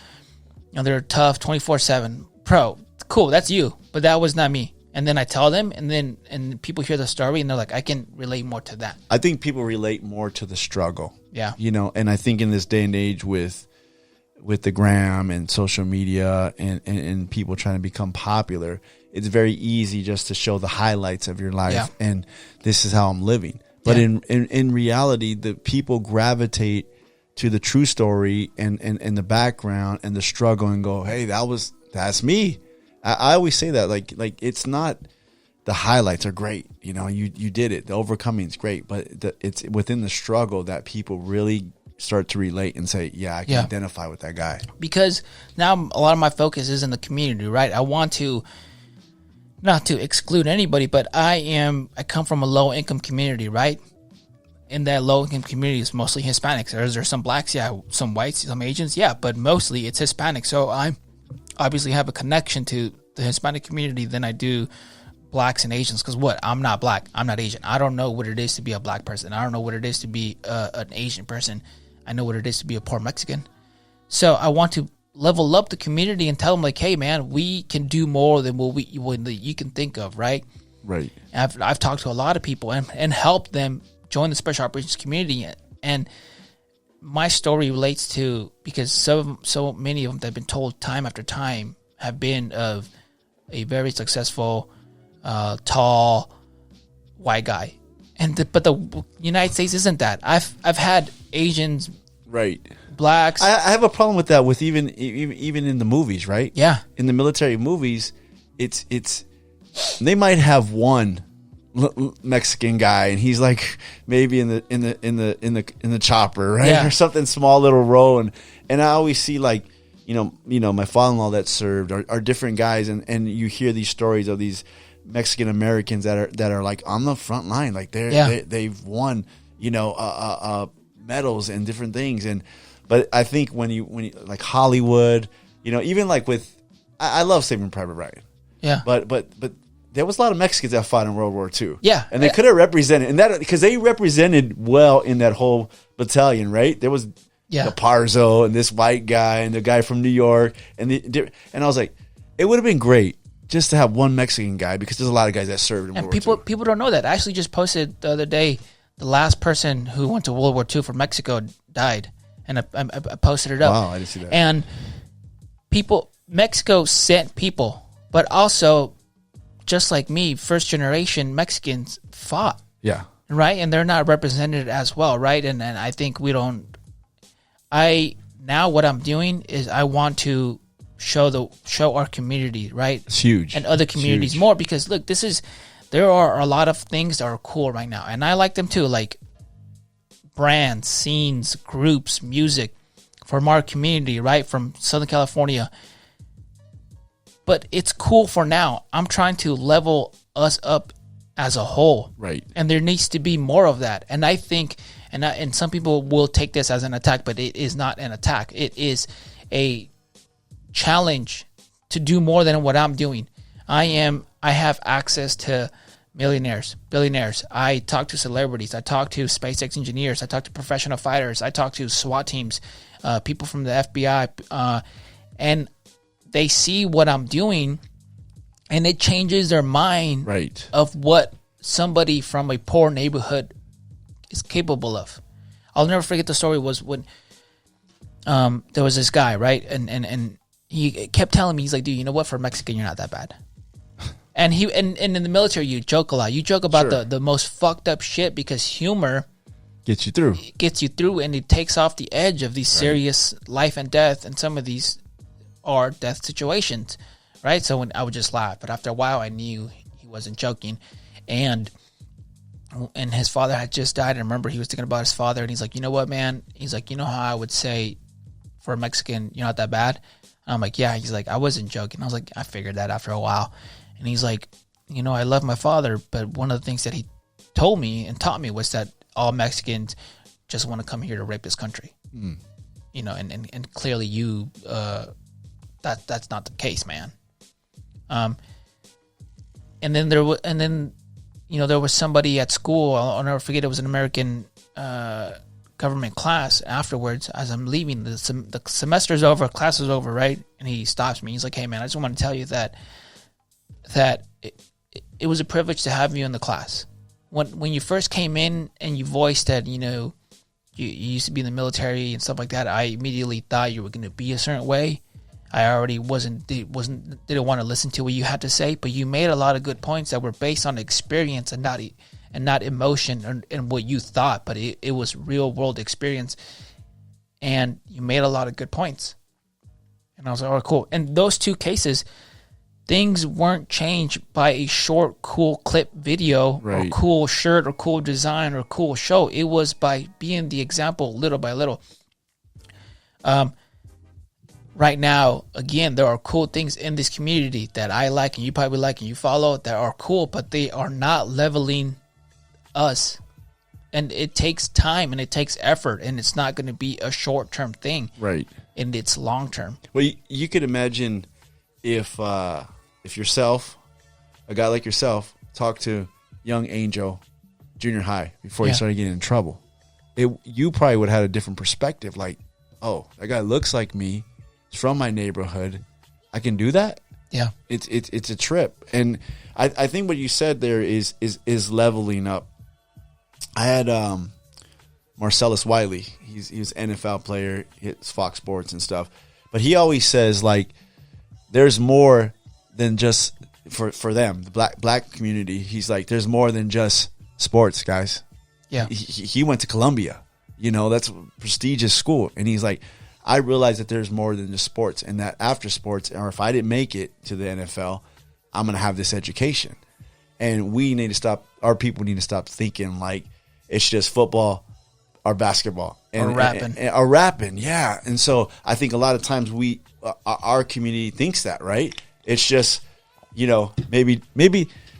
And they're tough 24/7. Bro, cool, that's you. But that was not me. And then I tell them, and people hear the story, and they're like, I can relate more to that. I think people relate more to the struggle. Yeah. You know, and I think in this day and age with the gram and social media and people trying to become popular, it's very easy just to show the highlights of your life. Yeah. And this is how I'm living. But in reality, the people gravitate to the true story and the background and the struggle and go, hey, that's me. I always say that, like it's not, the highlights are great. You know, you did it. The overcoming is great, but it's within the struggle that people really start to relate and say, yeah, I can identify with that guy. Because now a lot of my focus is in the community, right? I want to, not to exclude anybody, but I come from a low income community, right? In that low-income community is mostly Hispanics. There's some blacks, some whites, some Asians, but mostly it's Hispanic. So I obviously have a connection to the Hispanic community than I do blacks and Asians. Because I'm not black, I'm not Asian. I don't know what it is to be a black person. I don't know what it is to be an Asian person. I know what it is to be a poor Mexican. So I want to level up the community and tell them, like, hey, man, we can do more than what you can think of, right? Right. I've talked to a lot of people and helped them join the special operations community, and my story relates to, because so many of them that have been told time after time have been of a very successful, tall, white guy, but the United States isn't that. I've had Asians, right, blacks. I have a problem with that. With even in the movies, right? Yeah, in the military movies, it's they might have one Mexican guy, and he's like maybe in the chopper, right? Yeah. Or something, small little row, and I always see, like, you know my father-in-law that served are different guys, and you hear these stories of these Mexican Americans that are like on the front line, like they've won medals and different things, but I think when you like Hollywood, even like with I love Saving Private Ryan, but there was a lot of Mexicans that fought in World War II. Yeah. And they could have represented, and that because they represented well in that whole battalion, right? There was the Parzo and this white guy and the guy from New York. And I was like, it would have been great just to have one Mexican guy, because there's a lot of guys that served in World War II. People don't know that. I actually just posted the other day, the last person who went to World War II for Mexico died. And I posted it up. Wow, I didn't see that. And Mexico sent people, but also, just like me, first generation Mexicans fought. Yeah. Right? And they're not represented as well, right? And I think we don't. Now what I'm doing is I want to show our community, right? It's huge. And other communities more, because look, this is there are a lot of things that are cool right now, and I like them too, like brands, scenes, groups, music from our community, right, from Southern California. But it's cool for now. I'm trying to level us up as a whole, Right. and there needs to be more of that. And I think, and some people will take this as an attack, but it is not an attack. It is a challenge to do more than what I'm doing. I have access to millionaires, billionaires. I talk to celebrities. I talk to SpaceX engineers. I talk to professional fighters. I talk to SWAT teams, people from the FBI, and they see what I'm doing, and it changes their mind Right. of what somebody from a poor neighborhood is capable of. I'll never forget the story was when there was this guy, right? And he kept telling me, he's like, dude, you know what? For a Mexican, you're not that bad. And in the military, you joke a lot. You joke about Sure. the most fucked up shit because humor Gets you through. gets you through, and it takes off the edge of these serious life and death, and some of these are death situations, right? So when I would just laugh, but after a while, I knew he wasn't joking, and his father had just died. I remember he was thinking about his father, and he's like, you know what, man? He's like, you know how I would say for a Mexican, you're not that bad? And I'm like, yeah. He's like, I wasn't joking. I was like, I figured that after a while. And he's like, you know, I love my father, but one of the things that he told me and taught me was that all Mexicans just want to come here to rape this country. You know, and clearly you, that's not the case, man. And then there was somebody at school. I'll never forget. It was an American government class. Afterwards, as I'm leaving, the semester's over, class is over, right? And he stops me. He's like, "Hey, man, I just want to tell you that it was a privilege to have you in the class. When you first came in and you voiced that, you know, you used to be in the military and stuff like that, I immediately thought you were going to be a certain way. I already didn't want to listen to what you had to say, but you made a lot of good points that were based on experience and not emotion and what you thought, but it was real world experience, and you made a lot of good points." And I was like, "Oh, cool." And those two cases, things weren't changed by a short, cool clip video, Right. or cool shirt, or cool design, or cool show. It was by being the example little by little. Right now, again, there are cool things in this community that I like, and you probably like, and you follow, that are cool, but they are not leveling us. And it takes time, and it takes effort, and it's not going to be a short-term thing. Right. And it's long-term. Well, you could imagine if yourself, a guy like yourself, talked to young Angel, junior high, before he started getting in trouble, you probably would have had a different perspective. Like, oh, that guy looks like me. He's from my neighborhood. I can do that. Yeah. It's a trip. And I think what you said there is leveling up. I had Marcellus Wiley. He's an NFL player. Hits Fox Sports and stuff. But he always says, like, there's more than just for them, the black community. He's like, there's more than just sports, guys. Yeah. He went to Columbia. You know, that's a prestigious school. And he's like, I realized that there's more than just sports, and that after sports, or if I didn't make it to the NFL, I'm going to have this education. And we need to stop, our people need to stop thinking like it's just football or basketball. Or rapping. Or rapping, yeah. And so I think a lot of times our community thinks that, right? It's just, you know, maybe,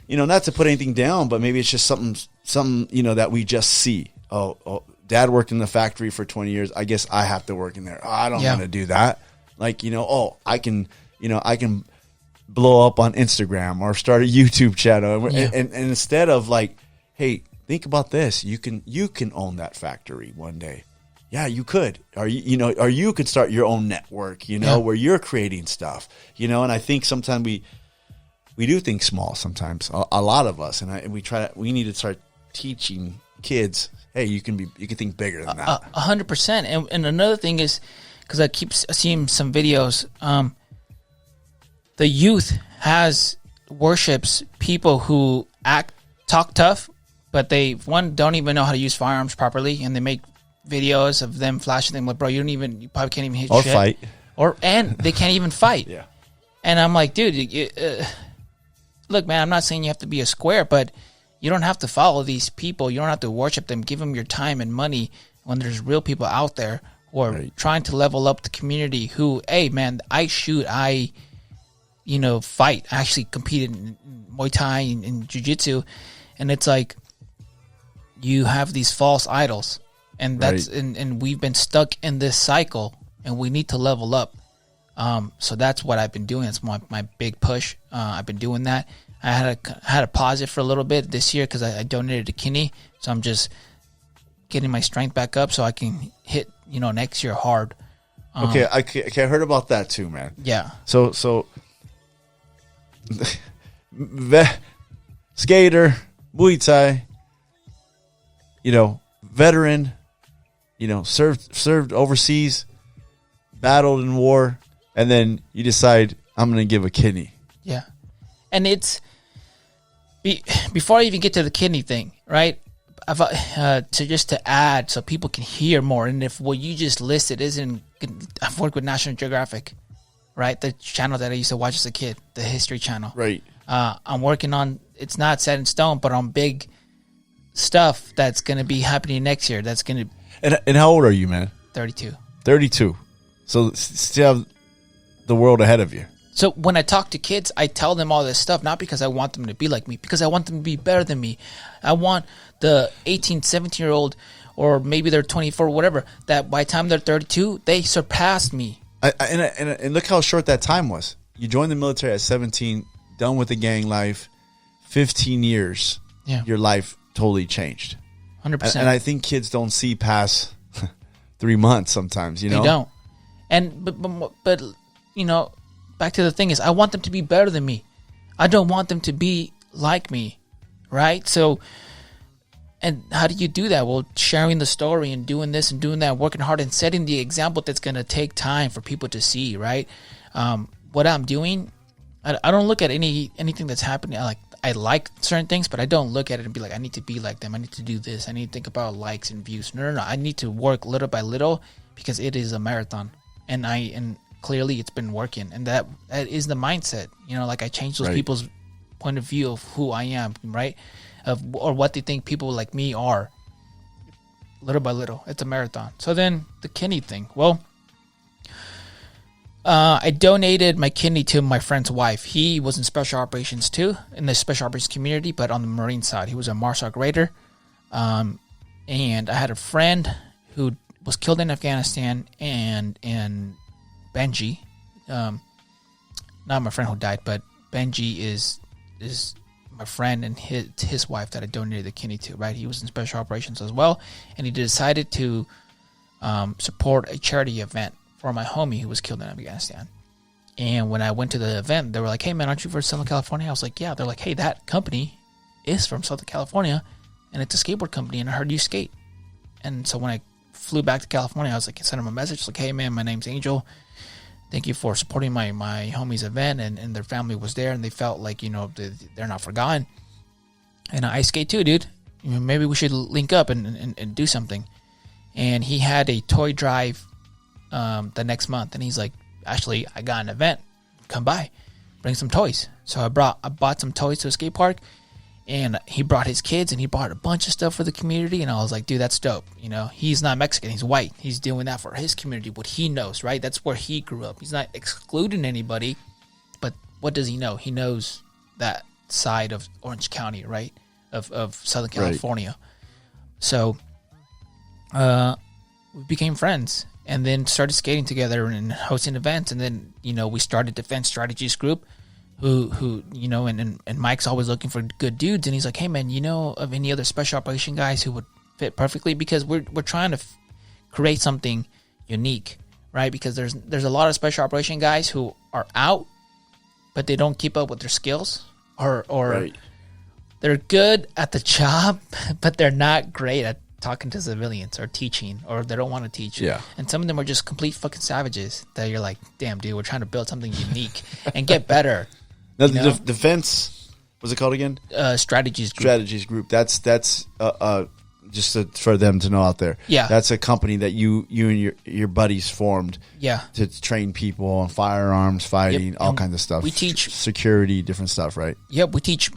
you know, not to put anything down, but maybe it's just something, you know, that we just see. Oh, Dad worked in the factory for 20 years. I guess I have to work in there. Oh, I don't want to do that. Like, you know, I can blow up on Instagram or start a YouTube channel. And instead of like, hey, think about this. You can own that factory one day. Yeah, you could. Or you could start your own network, you know, where you're creating stuff. You know, and I think sometimes we do think small sometimes. A lot of us, and we need to start teaching kids, hey, you can think bigger than that. 100%. And another thing is, because I keep seeing some videos, the youth worships people who talk tough, but they don't even know how to use firearms properly, and they make videos of them flashing them like, bro, you probably can't even hit or shit. Fight, and they can't even fight. Yeah. And I'm like, dude, look, man, I'm not saying you have to be a square, but you don't have to follow these people. You don't have to worship them. Give them your time and money when there's real people out there who are trying to level up the community. Who, hey, man, I shoot, fight. I actually competed in Muay Thai and Jiu-Jitsu, and it's like you have these false idols, and that's and we've been stuck in this cycle, and we need to level up. So that's what I've been doing. It's my big push. I've been doing that. I had to pause it for a little bit this year because I donated a kidney, so I'm just getting my strength back up so I can hit next year hard. Okay, I heard about that too, man. Yeah. So skater, Muay Thai, veteran, served overseas, battled in war, and then you decide I'm going to give a kidney. Yeah. And it's before I even get to the kidney thing, right? To add so people can hear more, and if what you just listed isn't, I've worked with National Geographic, right? The channel that I used to watch as a kid, the History Channel. Right. I'm working on, it's not set in stone, but on big stuff that's going to be happening next year. That's going to. And how old are you, man? 32. 32. So still have the world ahead of you. So when I talk to kids, I tell them all this stuff, not because I want them to be like me, because I want them to be better than me. I want the 18, 17-year-old, or maybe they're 24, whatever, that by the time they're 32, they surpassed me. And look how short that time was. You joined the military at 17, done with the gang life, 15 years. Yeah. Your life totally changed. 100%. And I think kids don't see past 3 months sometimes, They don't. And but back to the thing is, I want them to be better than me. I don't want them to be like me, right? So, and how do you do that? Well, sharing the story and doing this and doing that, working hard and setting the example that's going to take time for people to see, right? What I'm doing, I don't look at anything that's happening. I like certain things, but I don't look at it and be like, I need to be like them. I need to do this. I need to think about likes and views. No. I need to work little by little because it is a marathon, and clearly it's been working, and that is the mindset. I change those people's point of view of who I am, right? Or what they think people like me are. Little by little, it's a marathon. So then the kidney thing. Well, I donated my kidney to my friend's wife. He was in special operations too, in the special operations community, but on the Marine side. He was a Marshal Grader. And I had a friend who was killed in Afghanistan, and Benji, not my friend who died, but Benji is my friend and his wife that I donated the kidney to, right? He was in special operations as well, and he decided to support a charity event for my homie who was killed in Afghanistan. And when I went to the event, they were like, hey man, aren't you from Southern California? I was like, yeah. They're like, hey, that company is from Southern California, and it's a skateboard company, and I heard you skate. And so when I flew back to California, I was like, I sent him a message like, hey man, my name's Angel. Thank you for supporting my homie's event, and their family was there, and they felt like, they're not forgotten. And I skate too, dude. Maybe we should link up and do something. And he had a toy drive the next month, and he's like, actually, I got an event. Come by, bring some toys. So I bought some toys to a skate park, and he brought his kids, and he bought a bunch of stuff for the community. And I was like, dude, that's dope. He's not Mexican. He's white. He's doing that for his community, what he knows, right? That's where he grew up. He's not excluding anybody, but what does he know? He knows that side of Orange County, right? Of Southern California. Right. So we became friends, and then started skating together and hosting events. And then, we started Defense Strategies Group, who and Mike's always looking for good dudes, and he's like, hey man, of any other special operation guys who would fit perfectly? Because we're trying to create something unique, right? Because there's a lot of special operation guys who are out, but they don't keep up with their skills, or right. They're good at the job, but they're not great at talking to civilians or teaching, or they don't want to teach. Yeah. And some of them are just complete fucking savages that you're like, damn, dude, we're trying to build something unique and get better. Now, the defense, what's it called again? Strategies Group. Strategies Group. That's for them to know out there. Yeah. That's a company that you and your buddies formed. Yeah. To train people on firearms, fighting, all And kinds of stuff. we teach security, different stuff, right? Yep, we teach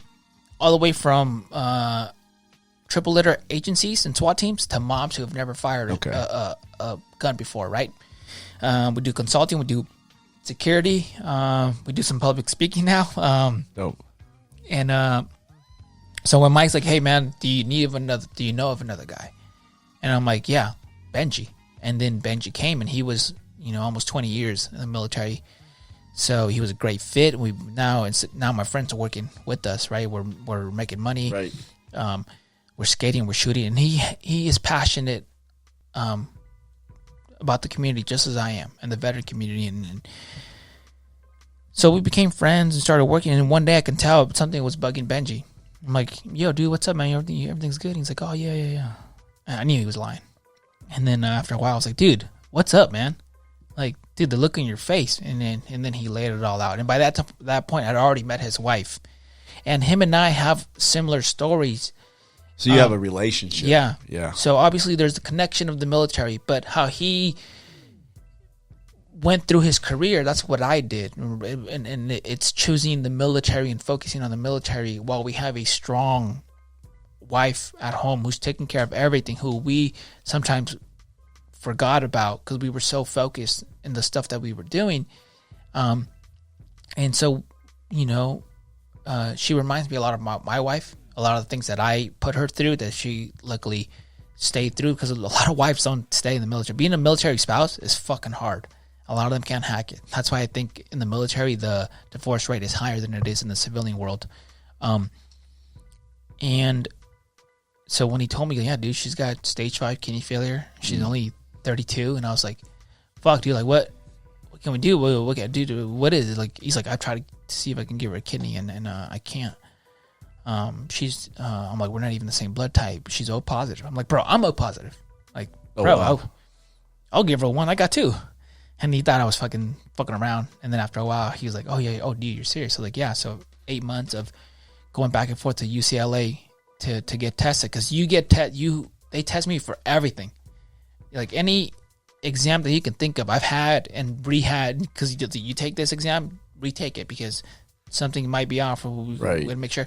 all the way from triple litter agencies and SWAT teams to moms who have never fired a gun before, right? We do consulting, we do security, we do some public speaking now. Dope. And so when Mike's like, "Hey man, do you know of another guy?" And I'm like, "Yeah, Benji." And then Benji came, and he was almost 20 years in the military. So he was a great fit. Now my friends are working with us, right? We're making money, Right? We're skating, we're shooting, and he is passionate about the community just as I am, and the veteran community, and so we became friends and started working. And one day I can tell something was bugging Benji. I'm like, "Yo, dude, what's up, man? Everything's good?" And he's like, "Oh yeah." And I knew he was lying. And then after a while, I was like, "Dude, what's up, man? Like, dude, the look in your face." And then he laid it all out. And by that point, I'd already met his wife, and him and I have similar stories. So you have a relationship. Yeah. Yeah. So obviously, there's the connection of the military, but how he went through his career, that's what I did. And it's choosing the military and focusing on the military while we have a strong wife at home who's taking care of everything, who we sometimes forgot about because we were so focused in the stuff that we were doing. And so, she reminds me a lot of my wife, a lot of the things that I put her through that she luckily stayed through, because a lot of wives don't stay in the military. Being a military spouse is fucking hard. A lot of them can't hack it. That's why I think in the military, the divorce rate is higher than it is in the civilian world. And so when he told me, "Yeah, dude, she's got stage 5 kidney failure. She's only 32. And I was like, "Fuck, dude, like what can we do? What can I do? What is it?" Like, he's like, "I've tried to see if I can give her a kidney and I can't." I'm like, "We're not even the same blood type. She's O positive." I'm like, "Bro, I'm O positive. Like, bro, wow. I'll give her one. I got 2. And he thought I was fucking around. And then after a while, he was like, "Oh yeah, dude, you're serious?" So like, yeah. So 8 months of going back and forth to UCLA to get tested, because they test me for everything, like any exam that you can think of. I've had and rehad, because you take this exam, retake it because something might be off. Right. We gotta make sure.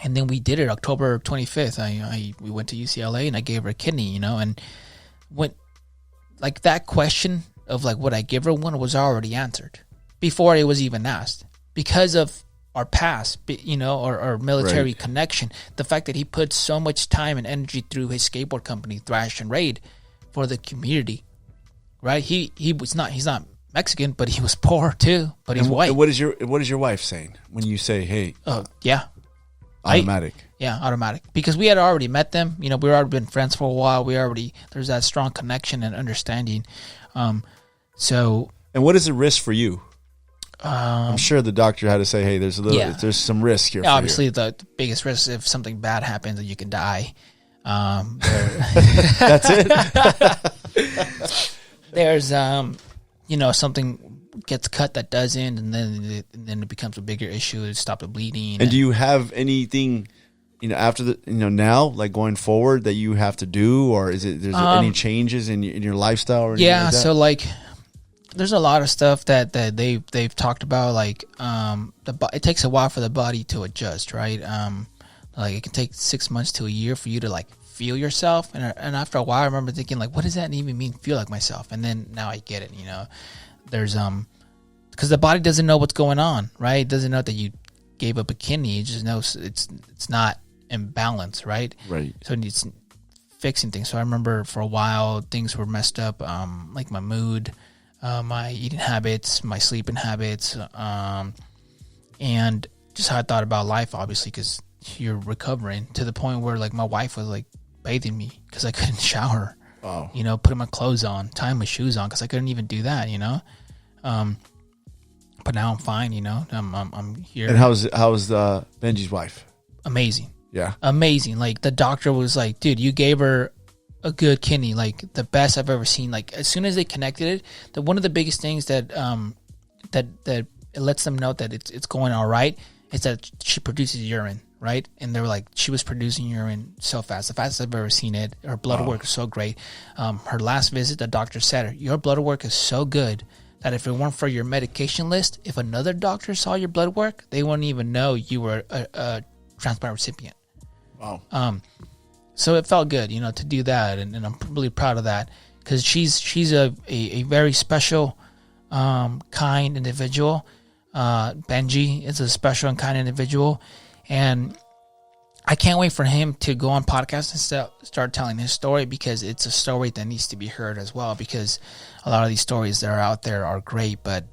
And then we did it October 25th. We went to UCLA and I gave her a kidney, and went. Like, that question of, like, would I give her one was already answered before it was even asked, because of our past, our military connection. The fact that he put so much time and energy through his skateboard company, Thrash and Raid, for the community, right? He's not Mexican, but he was poor too, but he's white. What is your wife saying when you say, "Hey"? Yeah. Automatic. Automatic. Because we had already met them. We already been friends for a while. There's that strong connection and understanding. And what is the risk for you? I'm sure the doctor had to say, "Hey, there's some risk here." Yeah, obviously, the biggest risk is if something bad happens and you can die. That's it. There's something gets cut that doesn't, and then it becomes a bigger issue to stop the bleeding. And do you have anything, after the, now, like going forward, that you have to do, or is it any changes in your lifestyle? Or yeah, like that? so like, there's a lot of stuff that they've talked about. Like, it takes a while for the body to adjust, right? Like, it can take 6 months to a year for you to like feel yourself, and after a while, I remember thinking, like, what does that even mean? Feel like myself? And then now I get it. There's because the body doesn't know what's going on, right? It doesn't know that you gave up a kidney. It just knows it's not in balance, right? Right. So it needs fixing things. So I remember for a while things were messed up, like my mood, my eating habits, my sleeping habits, and just how I thought about life, obviously, because you're recovering, to the point where like my wife was like bathing me because I couldn't shower. Wow. Putting my clothes on, tying my shoes on, because I couldn't even do that. But now I'm fine. I'm here. And how's Benji's wife? Amazing. Yeah. Amazing. Like, the doctor was like, "Dude, you gave her a good kidney, like the best I've ever seen." Like, as soon as they connected it, one of the biggest things that that it lets them know that it's going all right is that she produces urine, right? And they were like, she was producing urine so fast, the fastest I've ever seen it. Her blood work is so great. Her last visit, the doctor said, your blood work is so good that if it weren't for your medication list, if another doctor saw your blood work, they wouldn't even know you were a transplant recipient. Wow. So it felt good, to do that, and I'm really proud of that, because she's a very special, kind individual. Benji is a special and kind individual, and I can't wait for him to go on podcast and start telling his story, because it's a story that needs to be heard as well, because a lot of these stories that are out there are great, but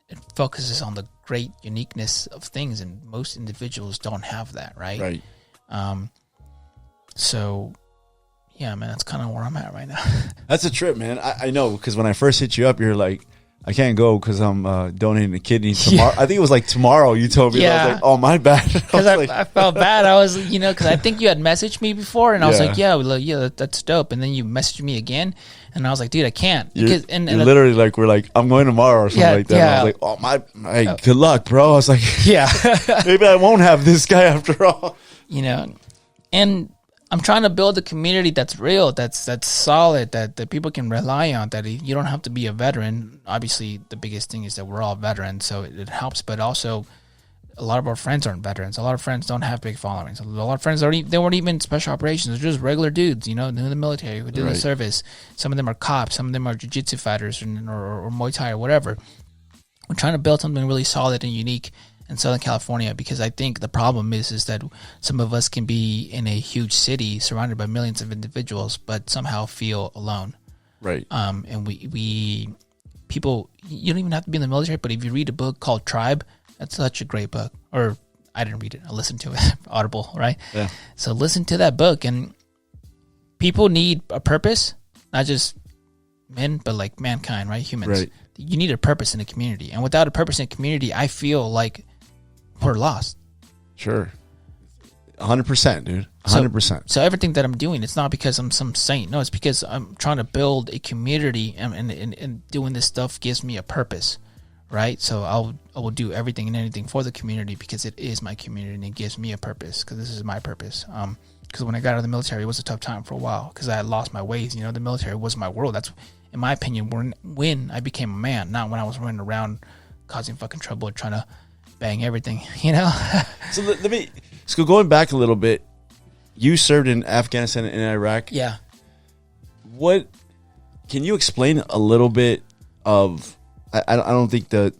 it focuses on the great uniqueness of things, and most individuals don't have that, right? Right. So, yeah, man, that's kind of where I'm at right now. That's a trip, man. I know, because when I first hit you up, you're like, I can't go because I'm donating a kidney tomorrow. Yeah. I think it was like tomorrow you told me. Yeah. And I was like, oh, my bad. Because I felt bad. I was, because I think you had messaged me before, and I was like, yeah, that's dope. And then you messaged me again, and I was like, dude, I can't. Because, you're literally like, we're like, I'm going tomorrow or something like that. Yeah. And I was like, oh, my good luck, bro. I was like, yeah, maybe I won't have this guy after all. And I'm trying to build a community that's real, that's solid, that people can rely on, that you don't have to be a veteran. Obviously, the biggest thing is that we're all veterans, so it helps, but also a lot of our friends aren't veterans. A lot of friends don't have big followings. A lot of friends, they weren't even special operations. They're just regular dudes, in the military, who did the service. Some of them are cops. Some of them are jiu-jitsu fighters or Muay Thai or whatever. We're trying to build something really solid and unique in Southern California, because I think the problem is that some of us can be in a huge city surrounded by millions of individuals, but somehow feel alone. Right. And people, you don't even have to be in the military, but if you read a book called Tribe, that's such a great book. Or I didn't read it, I listened to it, Audible, right? Yeah. So listen to that book, and people need a purpose, not just men, but like mankind, right? Humans. Right. You need a purpose in a community, and without a purpose in a community, I feel like we're lost. Sure. 100%, dude. 100%. So everything that I'm doing, it's not because I'm some saint. No, it's because I'm trying to build a community, and doing this stuff gives me a purpose, right? So I will do everything and anything for the community, because it is my community and it gives me a purpose, because this is my purpose. Because when I got out of the military, it was a tough time for a while, because I had lost my ways. The military was my world. That's, in my opinion, when I became a man, not when I was running around causing fucking trouble, trying to bang everything, So let me going back a little bit. You served in Afghanistan and Iraq. Yeah. What can you explain a little bit of? I don't think that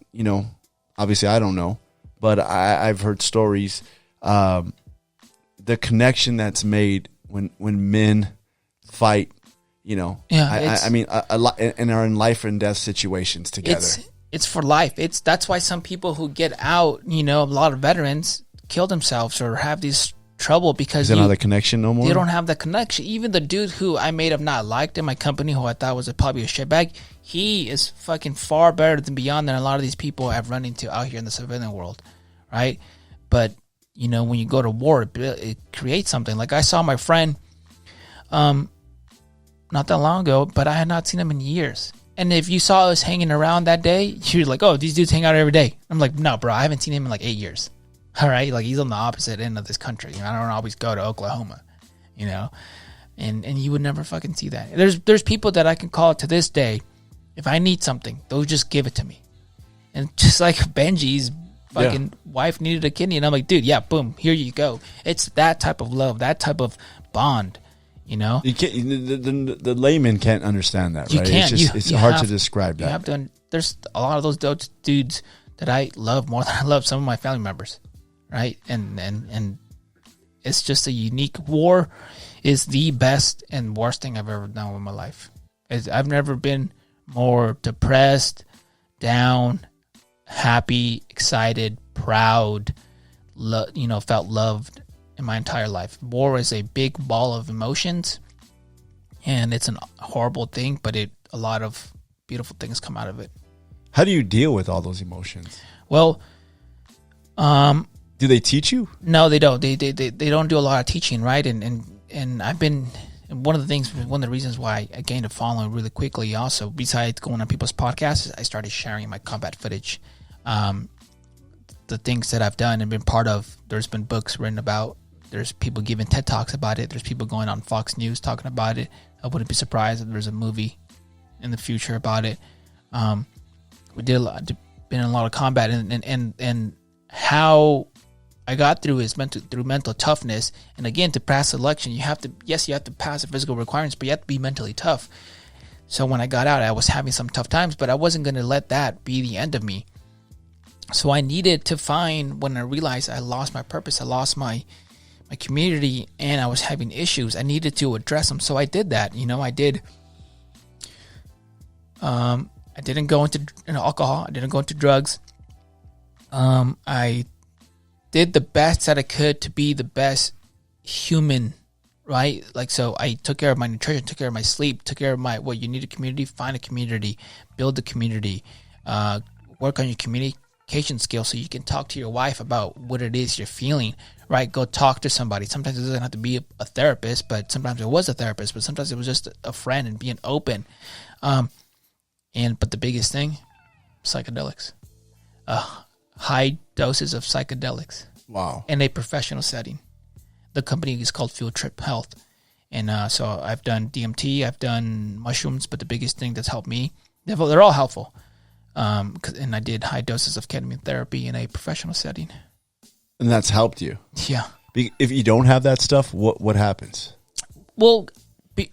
obviously I don't know, but I've heard stories. The connection that's made when men fight. Yeah. I mean, a lot, and are in life and death situations together. It's for life. That's why some people who get out, a lot of veterans kill themselves or have these trouble, because they don't have the connection no more. They don't have the connection. Even the dude who I may have not liked in my company, who I thought was probably a shitbag, he is fucking far better than beyond than a lot of these people I've run into out here in the civilian world, right? But when you go to war, it creates something. Like I saw my friend, not that long ago, but I had not seen him in years. And if you saw us hanging around that day, you're like, oh, these dudes hang out every day. I'm like, no, bro, I haven't seen him in like 8 years. All right? Like, he's on the opposite end of this country. I don't always go to Oklahoma, And you would never fucking see that. There's people that I can call to this day. If I need something, they'll just give it to me. And just like Benji's fucking wife needed a kidney. And I'm like, dude, yeah, boom, here you go. It's that type of love, that type of bond. You can't. The layman can't understand that, right? Can't. It's hard to describe that. You have to. There's a lot of those dudes that I love more than I love some of my family members, right? And it's just a unique. War is the best and worst thing I've ever done with my life. I've never been more depressed, down, happy, excited, proud, felt loved in my entire life. War is a big ball of emotions, and it's a horrible thing, but a lot of beautiful things come out of it. How do you deal with all those emotions? Well, do they teach you? No, they don't. They don't do a lot of teaching, right? And I've been one of the reasons why I gained a following really quickly. Also, besides going on people's podcasts, I started sharing my combat footage. the things that I've done and been part of. There's been books written about. There's people giving TED Talks about it. There's people going on Fox News talking about it. I wouldn't be surprised if there's a movie in the future about it. We did been in a lot of combat, and how I got through is through mental toughness. And again, to pass election, you have to pass the physical requirements, but you have to be mentally tough. So when I got out, I was having some tough times, but I wasn't going to let that be the end of me. So I needed to find, when I realized I lost my purpose, I lost my community, and I was having issues, I needed to address them. So I did that. I did. I didn't go into alcohol. I didn't go into drugs. I did the best that I could to be the best human, right? Like, so I took care of my nutrition, took care of my sleep, took care of you need a community, find a community, build a community, work on your communication skills so you can talk to your wife about what it is you're feeling, right? Go talk to somebody. Sometimes it doesn't have to be a therapist, but sometimes it was a therapist, but sometimes it was just a friend and being open. But the biggest thing, psychedelics. High doses of psychedelics. Wow. In a professional setting. The company is called Field Trip Health. And so I've done DMT, I've done mushrooms, but the biggest thing that's helped me, they're all helpful. And I did high doses of ketamine therapy in a professional setting. And that's helped you? Yeah. If you don't have that stuff, what happens? Well,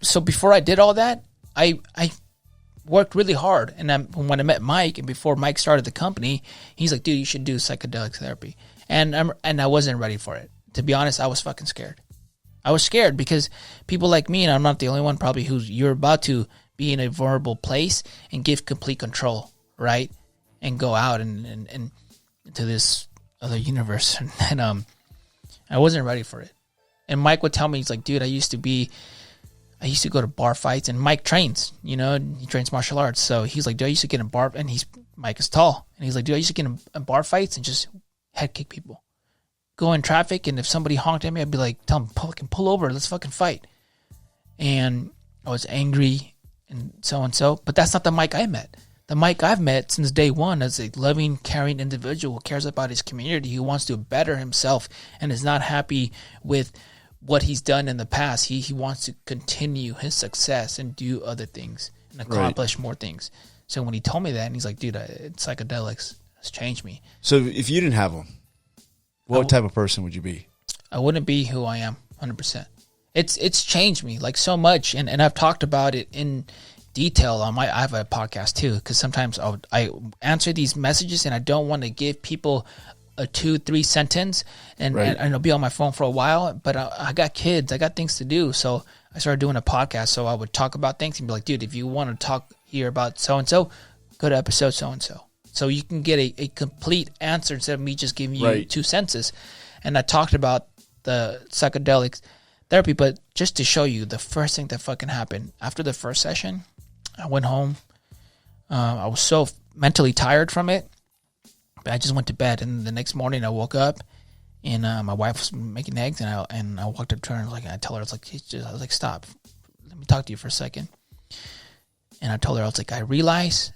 so before I did all that, I worked really hard. And when I met Mike, and before Mike started the company, he's like, dude, you should do psychedelic therapy. And I wasn't ready for it. To be honest, I was fucking scared. I was scared because people like me, and I'm not the only one probably, you're about to be in a vulnerable place and give complete control, right? And go out and into this other universe. And I wasn't ready for it. And Mike would tell me, he's like, dude, I used to go to bar fights, and Mike trains, he trains martial arts. So he's like, dude, I used to get in bar, and Mike is tall. And he's like, dude, I used to get in bar fights and just head kick people. Go in traffic, and if somebody honked at me, I'd be like, tell them, fucking pull over, let's fucking fight. And I was angry and so. But that's not the Mike I met. The Mike I've met since day one is a loving, caring individual who cares about his community, who wants to better himself and is not happy with what he's done in the past. He wants to continue his success and do other things and accomplish more things. So when he told me that, and he's like, dude, psychedelics has changed me. So if you didn't have them, what type of person would you be? I wouldn't be who I am, 100%. It's changed me like so much, and I've talked about it in detail on I have a podcast too, because sometimes I answer these messages and I don't want to give people a 2-3 sentence and I'll be on my phone for a while, but I got kids, I got things to do, so I started doing a podcast. So I would talk about things and be like, dude, if you want to talk here about so and so, go to episode so and so you can get a complete answer instead of me just giving you 2 sentences. And I talked about the psychedelic therapy, but just to show you the first thing that fucking happened after the first session, I went home. I was so mentally tired from it. I just went to bed, and the next morning I woke up, and my wife was making eggs, and I walked up to her, and I told her, I was like, stop, let me talk to you for a second. And I told her, I was like, I realize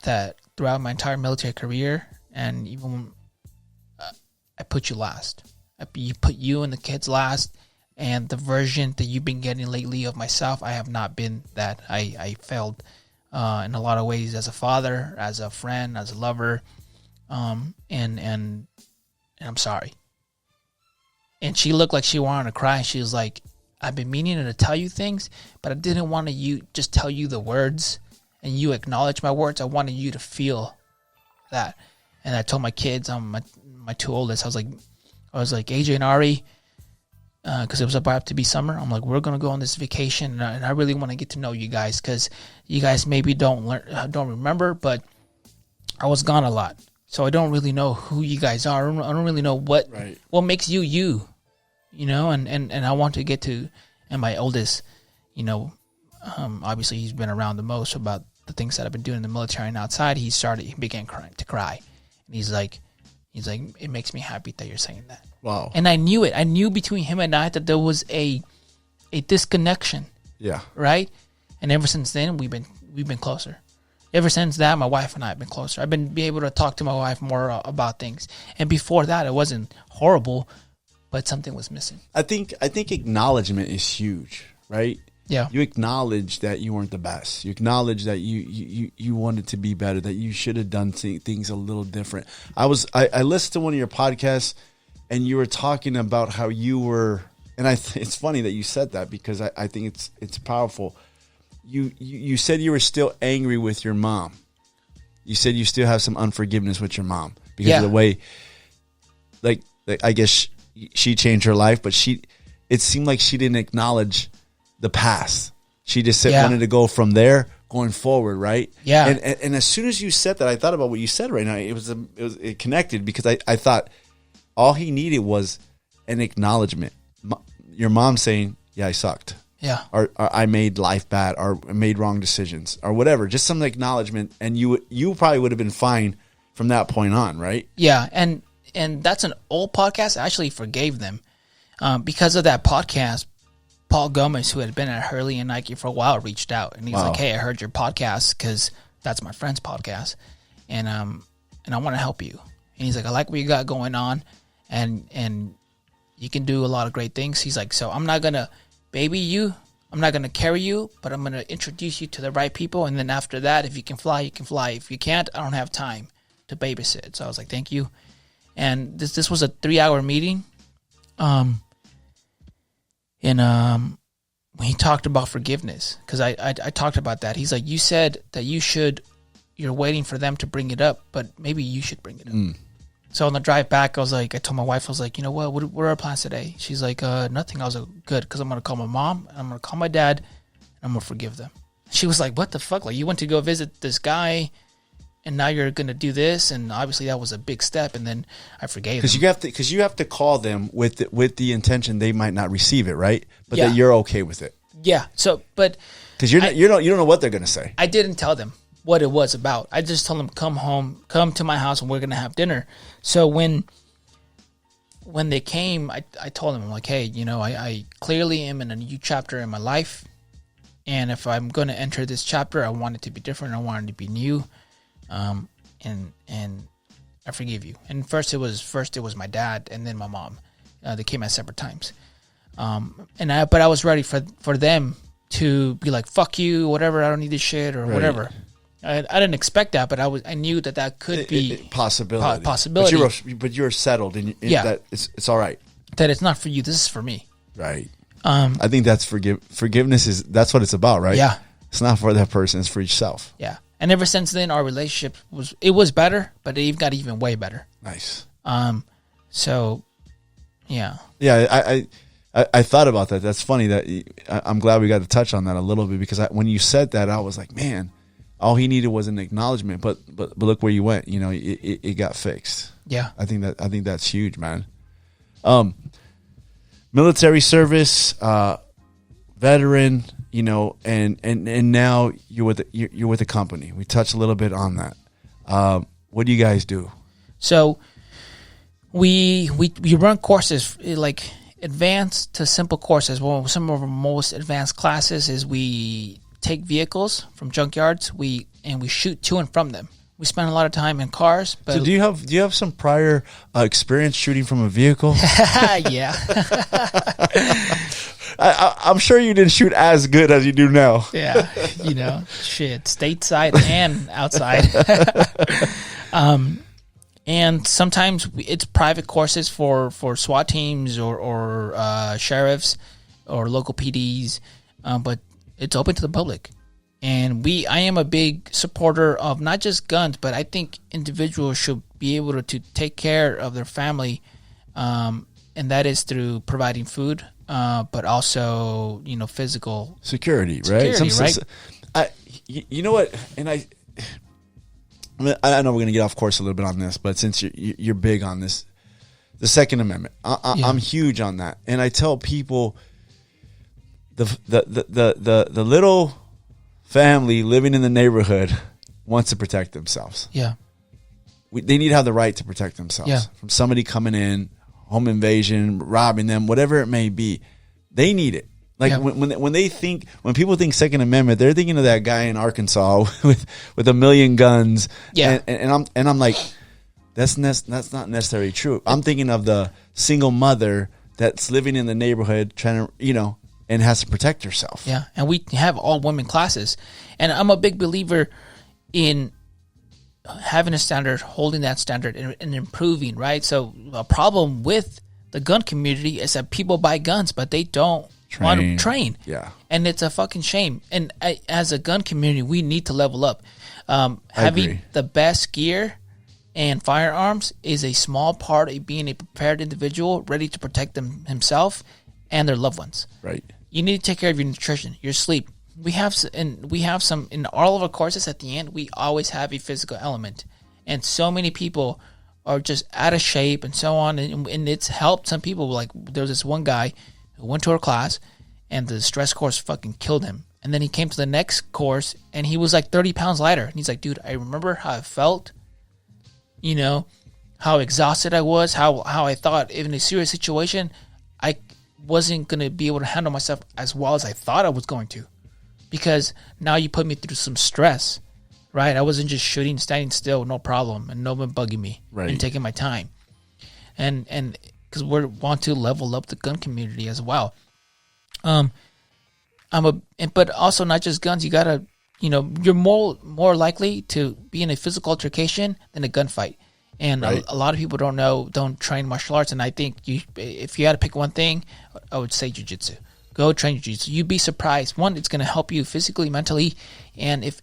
that throughout my entire military career, and even when I put you last, you put you and the kids last, and the version that you've been getting lately of myself, I have not been that. I failed in a lot of ways as a father, as a friend, as a lover. And I'm sorry. And she looked like she wanted to cry. She was like, I've been meaning to tell you things, but I didn't want to just tell you the words and you acknowledge my words. I wanted you to feel that. And I told my kids, my 2 oldest, I was like, AJ and Ari, because it was about to be summer. I'm like, we're going to go on this vacation, and I really want to get to know you guys, because you guys maybe don't remember, but I was gone a lot. So I don't really know who you guys are. I don't really know what makes you, and I want to get to, and my oldest, obviously he's been around the most about the things that I've been doing in the military and outside. He began to cry. And he's like, it makes me happy that you're saying that. Wow. And I knew it. I knew between him and I that there was a disconnection. Yeah. Right? And ever since then we've been closer. ever since that, my wife and I have been closer. I've been able to talk to my wife more about things. And before that, it wasn't horrible, but something was missing. I think acknowledgement is huge, right? Yeah. You acknowledge that you weren't the best. You acknowledge that you wanted to be better, that you should have done things a little different. I listened to one of your podcasts, and you were talking about how you were, and it's funny that you said that, because I think it's powerful. You said you were still angry with your mom. You said you still have some unforgiveness with your mom because of the way, like I guess she changed her life, but it seemed like she didn't acknowledge the past. She just wanted to go from there going forward, right? Yeah. And as soon as you said that, I thought about what you said right now. It connected, because I thought all he needed was an acknowledgement. Your mom saying, "Yeah, I sucked." Yeah. Or I made life bad, or I made wrong decisions, or whatever. Just some acknowledgement, and you probably would have been fine from that point on, right? Yeah, and that's an old podcast. I actually forgave them because of that podcast. Paul Gomez, who had been at Hurley and Nike for a while, reached out, and he's like, "Hey, I heard your podcast, because that's my friend's podcast, and I want to help you." And he's like, "I like what you got going on, and you can do a lot of great things." He's like, "So I'm not gonna baby you. I'm not gonna carry you, but I'm gonna introduce you to the right people, and then after that, if you can fly, you can fly. If you can't, I don't have time to babysit." So I was like, "Thank you." And this was a 3-hour meeting. When he talked about forgiveness, because I talked about that. He's like, "You said that you're waiting for them to bring it up, but maybe you should bring it up." So on the drive back, I told my wife, I was like, "You know what are our plans today?" She's like, "Nothing." I was like, "Good, because I'm going to call my mom, and I'm going to call my dad, and I'm going to forgive them." She was like, "What the fuck? Like, you went to go visit this guy, and now you're going to do this?" And obviously that was a big step, and then I forgave them. Because you have to call them with the intention they might not receive it, right? But that you're okay with it. Yeah. So, but because you don't know what they're going to say. I didn't tell them what it was about. I just told them, "Come home, come to my house, and we're going to have dinner." So when they came, I told them, I'm like, "Hey, I clearly am in a new chapter in my life, and if I'm going to enter this chapter, I want it to be different. I want it to be new, and I forgive you." And first it was my dad, and then my mom. They came at separate times, but I was ready for them to be like, "Fuck you, whatever. I don't need this shit," or whatever. I didn't expect that, but I knew that could be possibility. But you're settled, and that it's all right. That it's not for you. This is for me. Right. I think that's forgiveness that's what it's about, right? Yeah. It's not for that person. It's for yourself. Yeah. And ever since then, our relationship was better, but it got even way better. Nice. So, yeah. Yeah. I thought about that. That's funny that I'm glad we got to touch on that a little bit, because when you said that, I was like, man. All he needed was an acknowledgement, but look where you went. It got fixed. Yeah, I think that's huge, man. Military service, veteran, and now you're with a company. We touched a little bit on that. What do you guys do? So we run courses, like advanced to simple courses. Well, some of our most advanced classes is we take vehicles from junkyards, we shoot to and from them. We spend a lot of time in cars. But so do you have some prior experience shooting from a vehicle? Yeah. I'm sure you didn't shoot as good as you do now. Yeah, shit, stateside and outside. And sometimes it's private courses for SWAT teams or sheriffs or local PDs, but it's open to the public. And I am a big supporter of not just guns, but I think individuals should be able to take care of their family, and that is through providing food, but also physical security, right? Right? You know what? And I know we're going to get off course a little bit on this, but since you're big on this, the Second Amendment, I'm huge on that, and I tell people the little family living in the neighborhood wants to protect themselves. Yeah. They need to have the right to protect themselves from somebody coming in, home invasion, robbing them, whatever it may be. They need it. Like Yeah. when people think Second Amendment, they're thinking of that guy in Arkansas with 1 million guns. Yeah. And I'm like, that's not necessarily true. I'm thinking of the single mother that's living in the neighborhood trying to, and has to protect herself. Yeah, and we have all women classes, and I'm a big believer in having a standard, holding that standard, and improving. Right. So a problem with the gun community is that people buy guns, but they don't want to train. Yeah. And it's a fucking shame. And as a gun community, we need to level up. agree. Having the best gear and firearms is a small part of being a prepared individual ready to protect himself and their loved ones. Right. You need to take care of your nutrition, your sleep. We have some in all of our courses at the end. We always have a physical element, and so many people are just out of shape and so on. And it's helped some people. Like there was this one guy who went to our class, and the stress course fucking killed him. And then he came to the next course, and he was like 30 pounds lighter. And he's like, dude, I remember how I felt. How exhausted I was, how I thought in a serious situation, I wasn't going to be able to handle myself as well as I thought I was going to. Because now you put me through some stress, right? I wasn't just shooting, standing still, no problem, and no one bugging me, right, and taking my time. And because we want to level up the gun community as well. But also not just guns. You gotta, you're more likely to be in a physical altercation than a gunfight. And right. a lot of people don't train martial arts. And I think if you had to pick one thing, I would say jiu-jitsu. Go train jiu-jitsu. You'd be surprised. One, it's going to help you physically, mentally, and if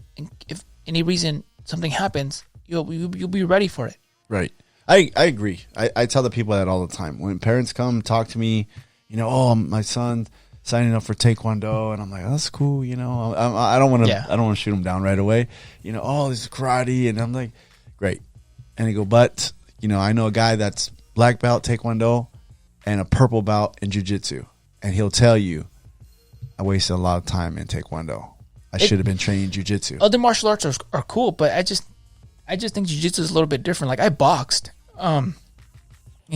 any reason something happens, you'll be ready for it. Right. I agree. I tell the people that all the time. When parents come talk to me, my son signing up for Taekwondo, and I'm like, oh, that's cool. I don't want to. I don't want to shoot him down right away. This is karate, and I'm like, great. And they go, but I know a guy that's black belt Taekwondo and a purple belt in jiu-jitsu, and he'll tell you, I wasted a lot of time in Taekwondo. I should have been training jiu-jitsu. Other martial arts are cool, but I just think jiu-jitsu is a little bit different. Like I boxed, and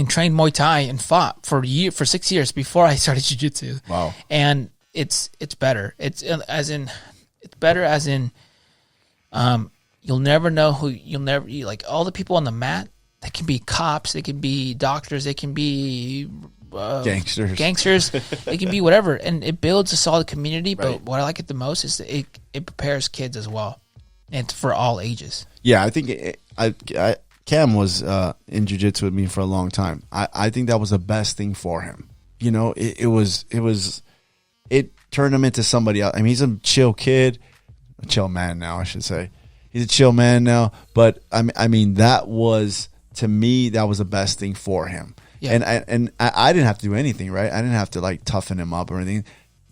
trained Muay Thai and fought for 6 years before I started jiu-jitsu. Wow. And it's better. It's better as in you'll never know like all the people on the mat. They can be cops, they can be doctors, they can be gangsters. They can be whatever, and it builds a solid community. Right. But what I like it the most is that it prepares kids as well, and for all ages. Yeah, I think Cam was in jiu-jitsu with me for a long time. I think that was the best thing for him. It turned him into somebody else. I mean, he's a chill kid, a chill man now, I should say. He's a chill man now, but I mean, that was, to me, that was the best thing for him. Yeah. And I didn't have to do anything, right? I didn't have to like toughen him up or anything.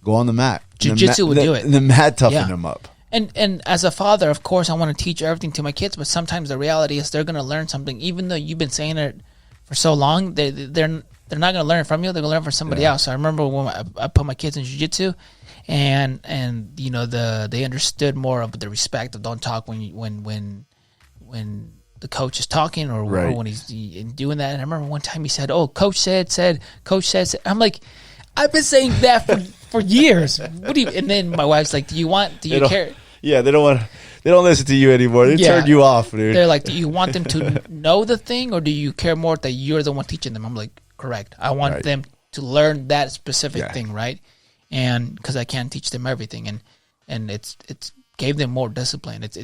Go on the mat. Jiu-jitsu would do it. The mat toughened him up. And as a father, of course, I want to teach everything to my kids, but sometimes the reality is they're going to learn something, even though you've been saying it for so long. They're not going to learn it from you. They're going to learn from somebody else. I remember when I put my kids in jiu-jitsu, and they understood more of the respect of don't talk when the coach is talking or when he's doing that. And I remember one time he said, "Oh, coach said." I'm like, I've been saying that for years. What do you? And then my wife's like, Do you care? Yeah, they don't listen to you anymore. They turn you off, dude. They're like, do you want them to know the thing, or do you care more that you're the one teaching them? I'm like, correct. I want them to learn that specific thing, right? And because I can't teach them everything, and it's gave them more discipline. It's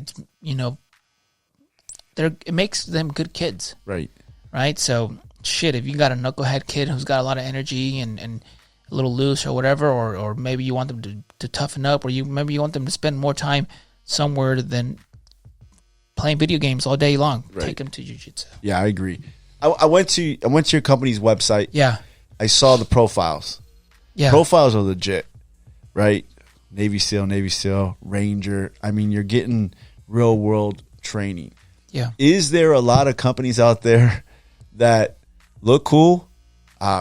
it makes them good kids, right? So shit, if you got a knucklehead kid who's got a lot of energy and a little loose or whatever, or maybe you want them to toughen up, or maybe you want them to spend more time somewhere than playing video games all day long. Take them to jiu-jitsu. Yeah, I agree. I went to your company's website. Yeah. I saw the profiles. Yeah. Profiles are legit, right? Navy SEAL, Ranger. I mean, you're getting real world training. Yeah. Is there a lot of companies out there that look cool?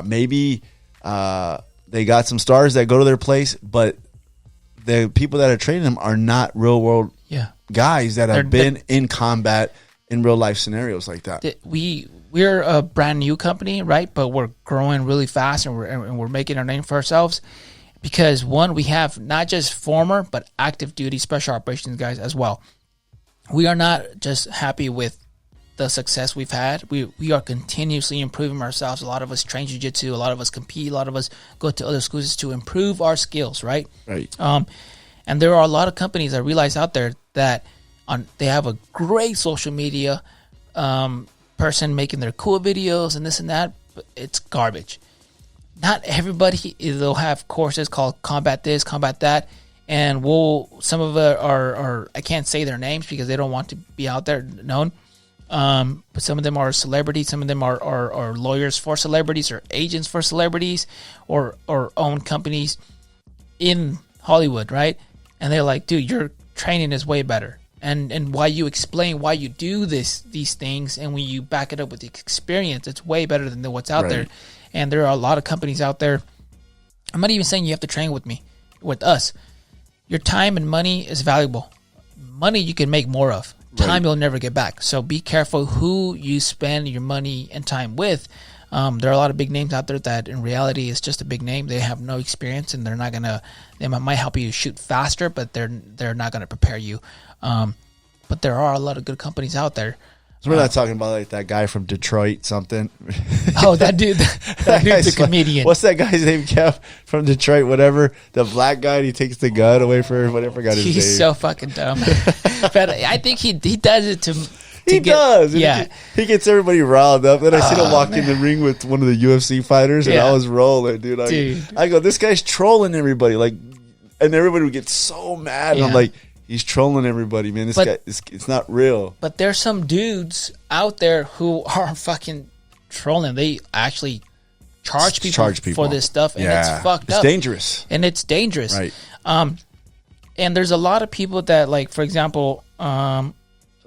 Maybe they got some stars that go to their place, but the people that are training them are not real world guys that have been in combat in real life scenarios like that. We're a brand new company, right? But we're growing really fast, and we're making our name for ourselves. because one, we have not just former but active duty special operations guys as well. We are not just happy with the success we've had. We are continuously improving ourselves. A lot of us train jiu-jitsu, a lot of us compete, a lot of us go to other schools to improve our skills, right? Right. And there are a lot of companies I realize out there that they have a great social media person making their cool videos and this and that, but it's garbage. Not everybody, they'll have courses called combat this, combat that, and some of it are I can't say their names because they don't want to be out there known. But some of them are celebrities, some of them are lawyers for celebrities or agents for celebrities or own companies in Hollywood, right? And they're like, dude, your training is way better. And why you explain why you do these things, and when you back it up with the experience, it's way better than what's out there. And there are a lot of companies out there. I'm not even saying you have to train with us. Your time and money is valuable. Money you can make more of. Time you'll never get back. So be careful who you spend your money and time with. There are a lot of big names out there that in reality is just a big name. They have no experience, and they're not gonna. They might help you shoot faster, but they're not gonna prepare you. But there are a lot of good companies out there. So we're not talking about like that guy from Detroit, something. Oh, that dude, that dude's a comedian. What's that guy's name, Kev, from Detroit? Whatever, the black guy. And he takes the gun away from everybody. I forgot his name. He's so fucking dumb. But I think he does it to. He does. Yeah. He gets everybody riled up. Then I seen him walk in the ring with one of the UFC fighters, and I was rolling, dude. I go, this guy's trolling everybody, like, and everybody would get so mad. And I'm like, he's trolling everybody, man. This guy, it's not real. But there's some dudes out there who are fucking trolling. They actually charge people for this stuff, and it's fucked up. It's dangerous. And it's dangerous. Right. And there's a lot of people that, like, for example,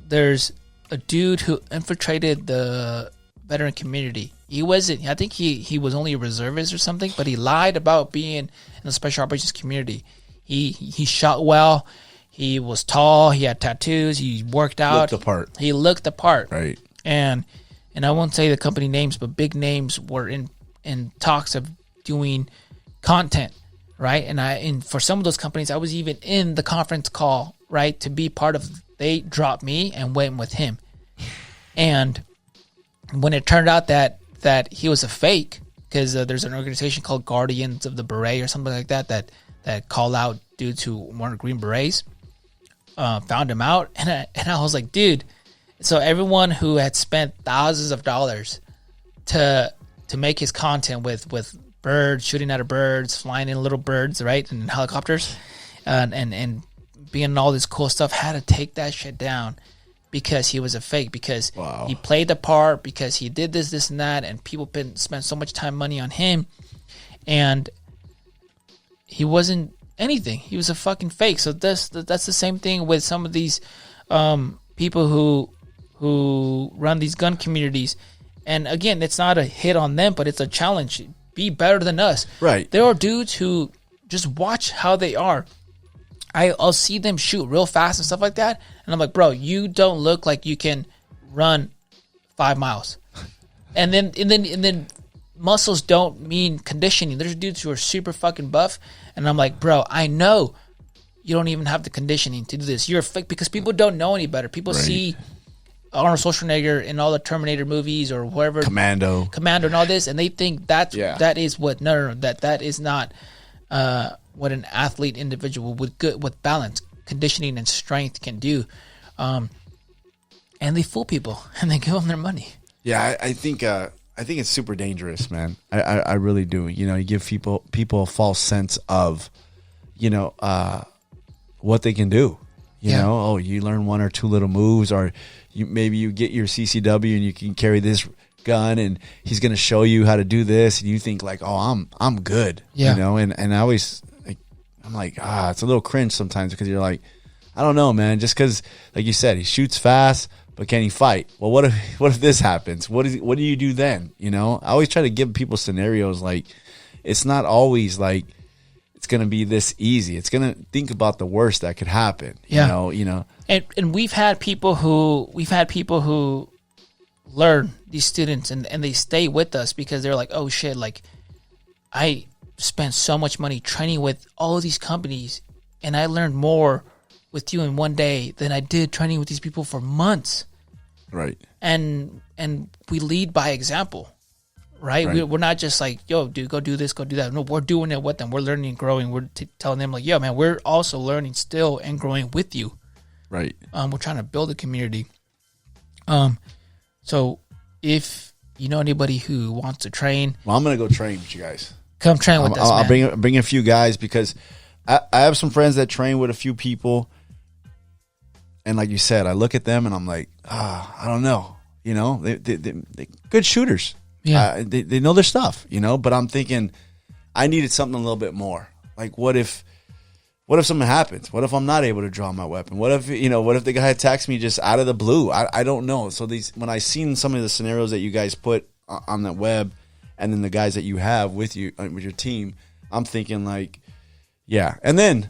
there's a dude who infiltrated the veteran community. He wasn't. I think he was only a reservist or something, but he lied about being in the special operations community. He shot well. He was tall. He had tattoos. He worked out. He looked the part. Right. And I won't say the company names, but big names were in talks of doing content, right? And for some of those companies, I was even in the conference call, right, to be part of. They dropped me and went with him. And when it turned out that he was a fake, because there's an organization called Guardians of the Beret or something like that call out dudes who weren't Green Berets, found him out, and I was like, dude. So everyone who had spent thousands of dollars to make his content with birds, shooting at birds, flying in little birds, right, and helicopters, and being all this cool stuff, had to take that shit down because he was a fake, because he played the part, because he did this and that, and people spent so much time, money on him, and he wasn't anything. He was a fucking fake. So that's the same thing with some of these people who run these gun communities. And again, it's not a hit on them, but it's a challenge. Be better than us. Right. There are dudes who just watch how they are. I'll see them shoot real fast and stuff like that, and I'm like, bro, you don't look like you can run 5 miles. And then muscles don't mean conditioning. There's dudes who are super fucking buff, and I'm like, bro, I know you don't even have the conditioning to do this. You're a fake, because people don't know any better. People see Arnold Schwarzenegger in all the Terminator movies or whatever, Commando and all this, and they think that is what that is not what an athlete individual with balance, conditioning, and strength can do. And they fool people and they give them their money. Yeah, I think it's super dangerous, man. I really do. You know, you give people a false sense of, what they can do. You know, you learn one or two little moves, or maybe you get your CCW and you can carry this gun and he's going to show you how to do this, and you think like, oh, I'm good. You know, and I always, I'm like, it's a little cringe sometimes, because you're like, I don't know, man. Just because, like you said, he shoots fast, but can he fight? Well, what if this happens? What do you do then? You know, I always try to give people scenarios like, it's not always like it's gonna be this easy. It's gonna think about the worst that could happen. You know. And we've had people who learn, these students, and they stay with us because they're like, oh shit, like I spent so much money training with all of these companies, and I learned more with you in one day than I did training with these people for months. Right. And we lead by example, right? We're not just like, yo, dude, go do this, go do that. No, we're doing it with them. We're learning and growing. We're telling them like, yo, man, we're also learning still and growing with you. Right. We're trying to build a community. So if you know anybody who wants to train, well, I'm gonna go train with you guys. come train with us. I'll man. bring a few guys because I have some friends that train with a few people, and like you said, I look at them and I'm like, I don't know. You know, they good shooters. Yeah, they know their stuff. You know, but I'm thinking I needed something a little bit more. Like, what if something happens? What if I'm not able to draw my weapon? What if the guy attacks me just out of the blue? I don't know. So when I seen some of the scenarios that you guys put on the web, and then the guys that you have with you with your team, I'm thinking like, yeah. And then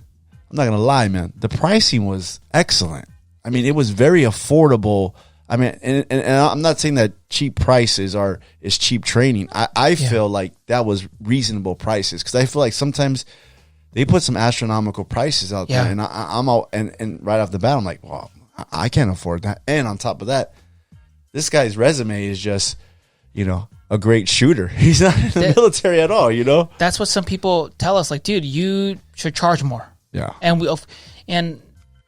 I'm not gonna lie, man, the pricing was excellent. I mean, it was very affordable. I mean, and I'm not saying that cheap prices is cheap training. I feel like that was reasonable prices, because I feel like sometimes they put some astronomical prices out there, and I'm all and right off the bat, I'm like, well, I can't afford that. And on top of that, this guy's resume is just, a great shooter. He's not in the military at all, That's what some people tell us. Like, dude, you should charge more. Yeah. And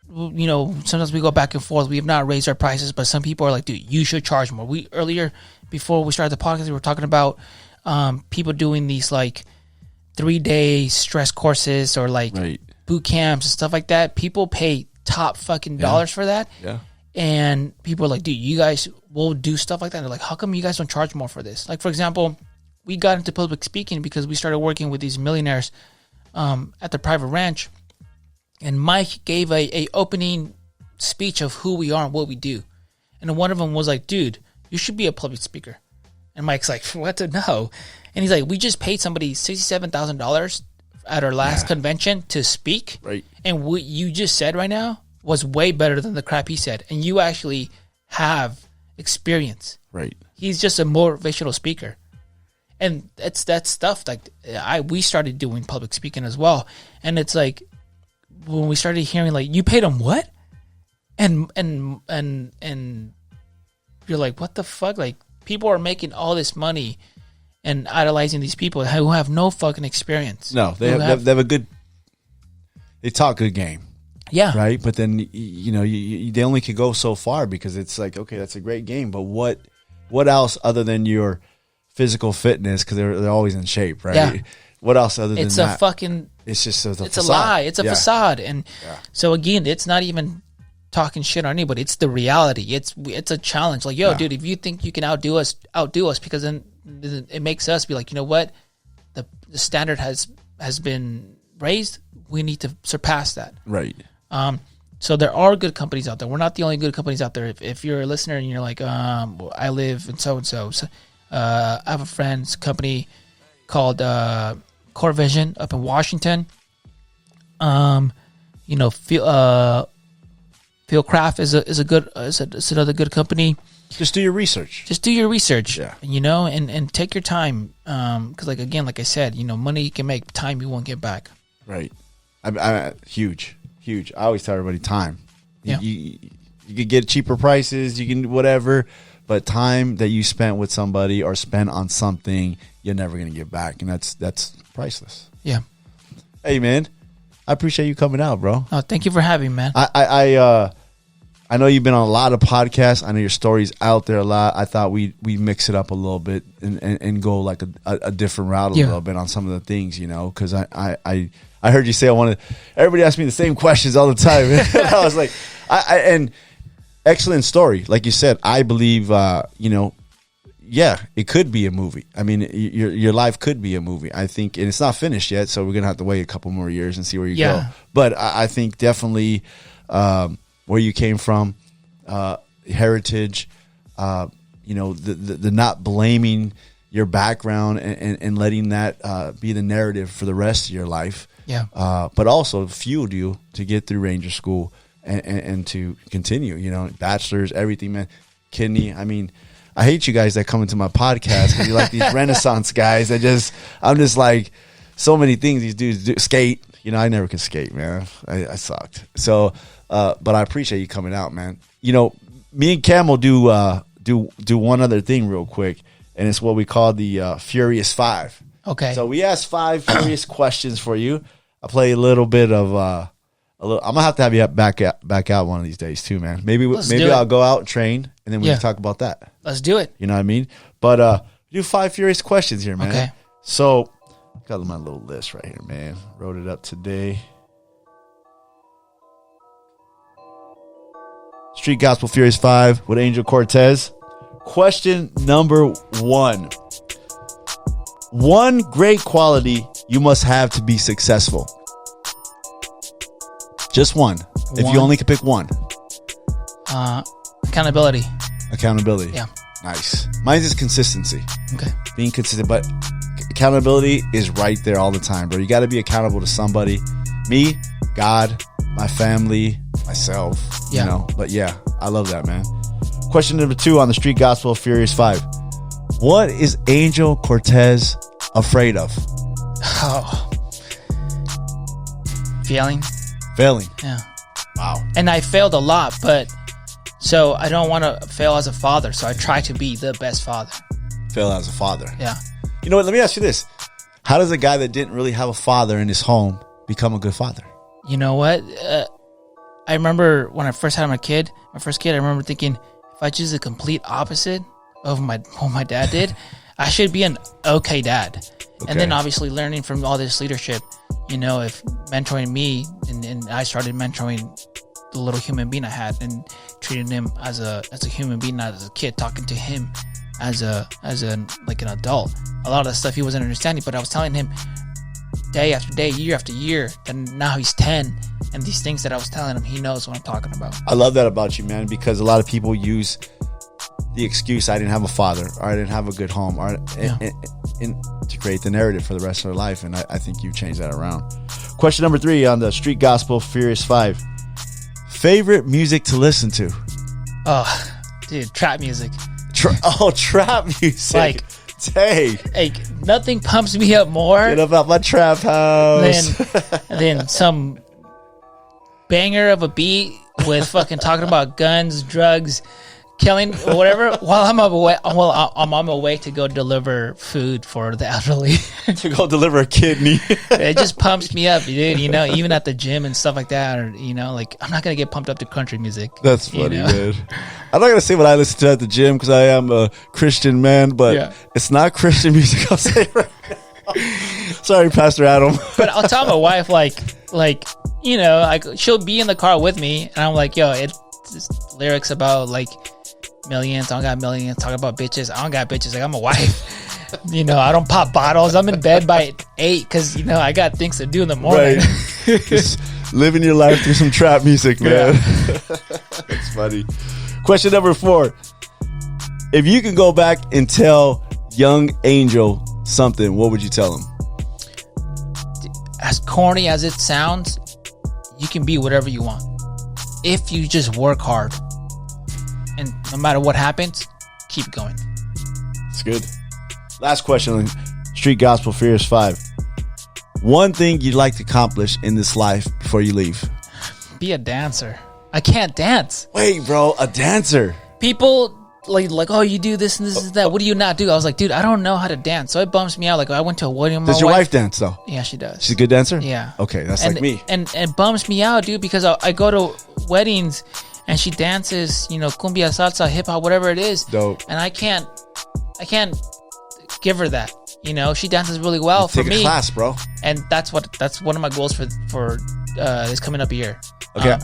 sometimes we go back and forth. We have not raised our prices, but some people are like, dude, you should charge more. Earlier, before we started the podcast, we were talking about people doing these like 3-day stress courses or like boot camps and stuff like that. People pay top fucking dollars for that. Yeah. And people are like, dude, you guys will do stuff like that. And they're like, how come you guys don't charge more for this? Like, for example, we got into public speaking because we started working with these millionaires at the private ranch. And Mike gave a opening speech of who we are and what we do. And then one of them was like, dude, you should be a public speaker. And Mike's like, what to know? And he's like, we just paid somebody $67,000 at our last convention to speak. Right. And what you just said right now was way better than the crap he said. And you actually have experience. Right. He's just a motivational speaker. And it's that stuff like we started doing public speaking as well. And it's like, when we started hearing like, you paid him what? And you're like, what the fuck? Like, people are making all this money and idolizing these people who have no fucking experience. No, they have a good. They talk good game. Yeah. Right. But then they only could go so far, because it's like, okay, that's a great game, but what else other than your physical fitness? Because they're always in shape, right? Yeah. What else other than that? It's a fucking. It's just a facade. A lie. It's a facade, and so again, it's not even talking shit on anybody. It's the reality. It's a challenge. Like, yo, dude, if you think you can outdo us, because then it makes us be like, you know what, the standard has been raised. We need to surpass that. Right. So there are good companies out there. We're not the only good companies out there. If you're a listener and you're like, I live in so and so, I have a friend's company called Core Vision up in Washington. Fieldcraft is another good company. Just do your research. Yeah. And take your time. Because like I said, money you can make, time you won't get back. Right. I huge. I always tell everybody time. Yeah. You could get cheaper prices. You can whatever. But time that you spent with somebody or spent on something, you're never going to get back. And that's priceless. Yeah. Hey, man. I appreciate you coming out, bro. Oh, thank you for having me, man. I know you've been on a lot of podcasts. I know your story's out there a lot. I thought we mix it up a little bit and go like a different route a little bit on some of the things, because I heard you say everybody asks me the same questions all the time. And I was like, and excellent story. Like you said, I believe, it could be a movie. I mean, your life could be a movie. I think, and it's not finished yet, so we're going to have to wait a couple more years and see where you go. But I think definitely where you came from, heritage, the not blaming your background and letting that be the narrative for the rest of your life. Yeah. But also fueled you to get through Ranger School and to continue, bachelor's, everything, man. Kidney. I mean, I hate you guys that come into my podcast because you're like these Renaissance guys that I'm just like, so many things these dudes do. Skate. You know, I never could skate, man. I sucked. So, but I appreciate you coming out, man. You know, me and Camel do one other thing real quick, and it's what we call the Furious Five. Okay. So we asked 5 furious questions for you. I play a little bit of I'm gonna have to have you back out one of these days too, man. Maybe I'll go out and train, and then we can talk about that. Let's do it. You know what I mean? But do 5 furious questions here, man. Okay. So got my little list right here, man. Wrote it up today. Street Gospel Furious 5 with Angel Cortes. Question number 1. One great quality you must have to be successful. Just one. If you only could pick one. Accountability. Accountability. Yeah. Nice. Mine's is consistency. Okay. Being consistent, but accountability is right there all the time, bro. You got to be accountable to somebody. Me, God, my family, myself. Yeah. You know. But yeah, I love that, man. Question number 2 on the Street Gospel Furious 5. What is Angel Cortes afraid of? Oh. Failing. Yeah. Wow. And I failed a lot, but so I don't want to fail as a father. So I try to be the best father. Fail as a father. Yeah. You know what? Let me ask you this. How does a guy that didn't really have a father in his home become a good father? You know what? I remember when I first had my first kid, I remember thinking, if I choose the complete opposite of what my dad did, I should be an okay dad. Okay. And then obviously learning from all this leadership, you know, if mentoring me and I started mentoring the little human being I had and treating him as a human being, not as a kid, talking to him as an adult. A lot of the stuff he wasn't understanding, but I was telling him day after day, year after year, and now he's 10, and these things that I was telling him, he knows what I'm talking about. I love that about you, man, because a lot of people use the excuse, I didn't have a father, or I didn't have a good home, or to create the narrative for the rest of their life, and I think you've changed that around. Question number 3 on the Street Gospel Furious 5. Favorite music to listen to? Oh, dude, trap music. Trap music. Like, dang. Like, nothing pumps me up more. Get up out my trap house. Than some banger of a beat with fucking talking about guns, drugs, killing, whatever, while I'm on my way to go deliver food for the elderly. To go deliver a kidney. It just pumps me up, dude. You know, even at the gym and stuff like that, or you know, like I'm not gonna get pumped up to country music. That's funny, you know? man. I'm not gonna say what I listen to at the gym because I am a Christian man, but it's not Christian music. I'll say right now. Sorry, Pastor Adam. But I'll tell my wife, like you know, she'll be in the car with me, and I'm like, yo, it's lyrics about like millions. I don't got millions. Talking about bitches. I don't got bitches. Like, I'm a wife. You know, I don't pop bottles. I'm in bed by 8 because, you know, I got things to do in the morning. Right. Just living your life through some trap music, man. Yeah. That's funny. Question number 4. If you can go back and tell young Angel something, what would you tell him? As corny as it sounds, you can be whatever you want if you just work hard. And no matter what happens, keep going. It's good. Last question on Street Gospel Furious 5. One thing you'd like to accomplish in this life before you leave? Be a dancer. I can't dance. Wait, bro, a dancer. People like, oh, you do this and this and that. What do you not do? I was like, dude, I don't know how to dance. So it bumps me out. Like, I went to a wedding. Does your wife dance though? Yeah, she does. She's a good dancer? Yeah. Okay, that's and, like me. And it bums me out, dude, because I go to weddings and she dances, you know, cumbia, salsa, hip hop, whatever it is. Dope. And I can't give her that. You know, she dances really well for me. Take a class, bro. And that's one of my goals for this coming up year. Okay.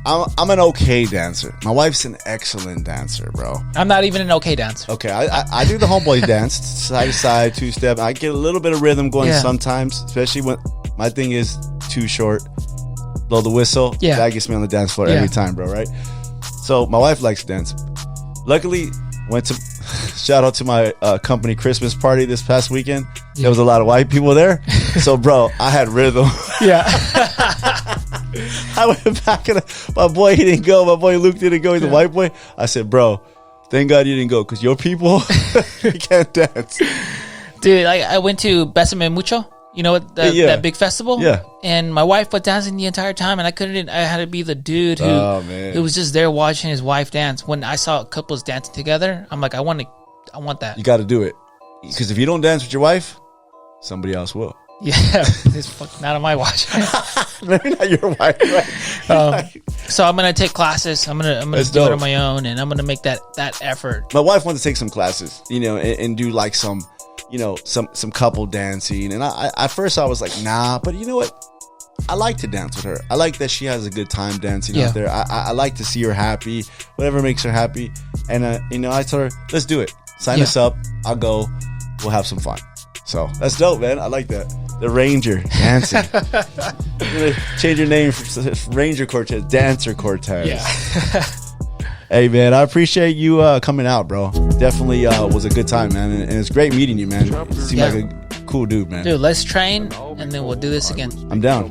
I'm an okay dancer. My wife's an excellent dancer, bro. I'm not even an okay dancer. Okay, I do the homeboy dance, side to side, 2-step. I get a little bit of rhythm going sometimes, especially when my thing is too short. Blow the whistle. Yeah. That gets me on the dance floor every time, bro, right? So my wife likes to dance. Luckily, went to shout out to my company Christmas party this past weekend. There was a lot of white people there. So, bro, I had rhythm. Yeah. I went back and my boy, he didn't go. My boy Luke didn't go. He's a white boy. I said, bro, thank God you didn't go because your people, you can't dance. Dude, I went to Besame Mucho. You know what? That big festival? Yeah. And my wife was dancing the entire time, and I had to be the dude who was just there watching his wife dance. When I saw couples dancing together, I'm like, I want that. You got to do it. Because if you don't dance with your wife, somebody else will. Yeah, it's fucking not on my watch. Maybe not your wife, right? So I'm gonna take classes. I'm gonna do it on my own, and I'm gonna make that effort. My wife wants to take some classes, and do like some, some couple dancing. And I at first I was like, nah, but you know what? I like to dance with her. I like that she has a good time dancing out there. I like to see her happy, whatever makes her happy. And I told her, let's do it. Sign us up. I'll go. We'll have some fun. So that's dope, man. I like that. The Ranger dancing. You're gonna change your name from Ranger Cortes, Dancer Cortes. Yeah. Hey, man, I appreciate you coming out, bro. Definitely was a good time, man. And it's great meeting you, man. You seem like a cool dude, man. Dude, let's train, and then we'll do this again. I'm down.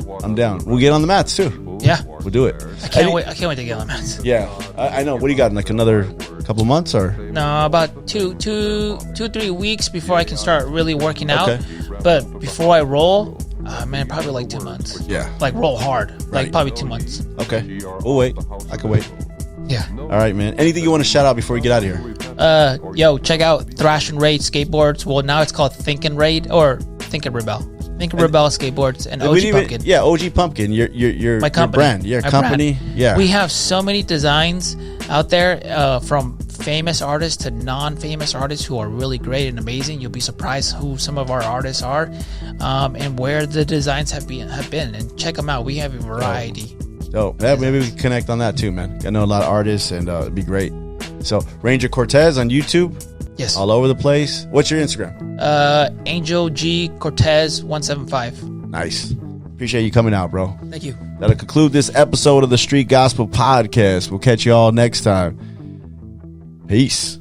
We'll get on the mats, too. Yeah. We'll do it. I can't wait to get on the mats. Yeah. I know. What do you got, in like another couple months, or? No, about 3 weeks before I can start really working out. Okay. But before I roll, man, probably like 2 months. Yeah. Like roll hard. Like Right. probably 2 months. Okay. We'll wait. I can wait. Yeah. All right, man. Anything you want to shout out before we get out of here? Yo, check out Thrash and Raid skateboards. Well, now it's called Think and Raid or Think and Rebel. Think and Rebel skateboards and OG Pumpkin. Yeah, OG Pumpkin. Your My company. Your brand. Your My company. brand. Yeah. We have so many designs out there from famous artists to non-famous artists who are really great and amazing. You'll be surprised who some of our artists are, and where the designs have been. And check them out. We have a variety. Dope. Yeah, maybe we can connect on that too, man. I know a lot of artists, and it'd be great. So, Ranger Cortes on YouTube. Yes. All over the place. What's your Instagram? Angel G Cortes 175. Nice. Appreciate you coming out, bro. Thank you. That'll conclude this episode of the Street Gospel Podcast. We'll catch you all next time. Peace.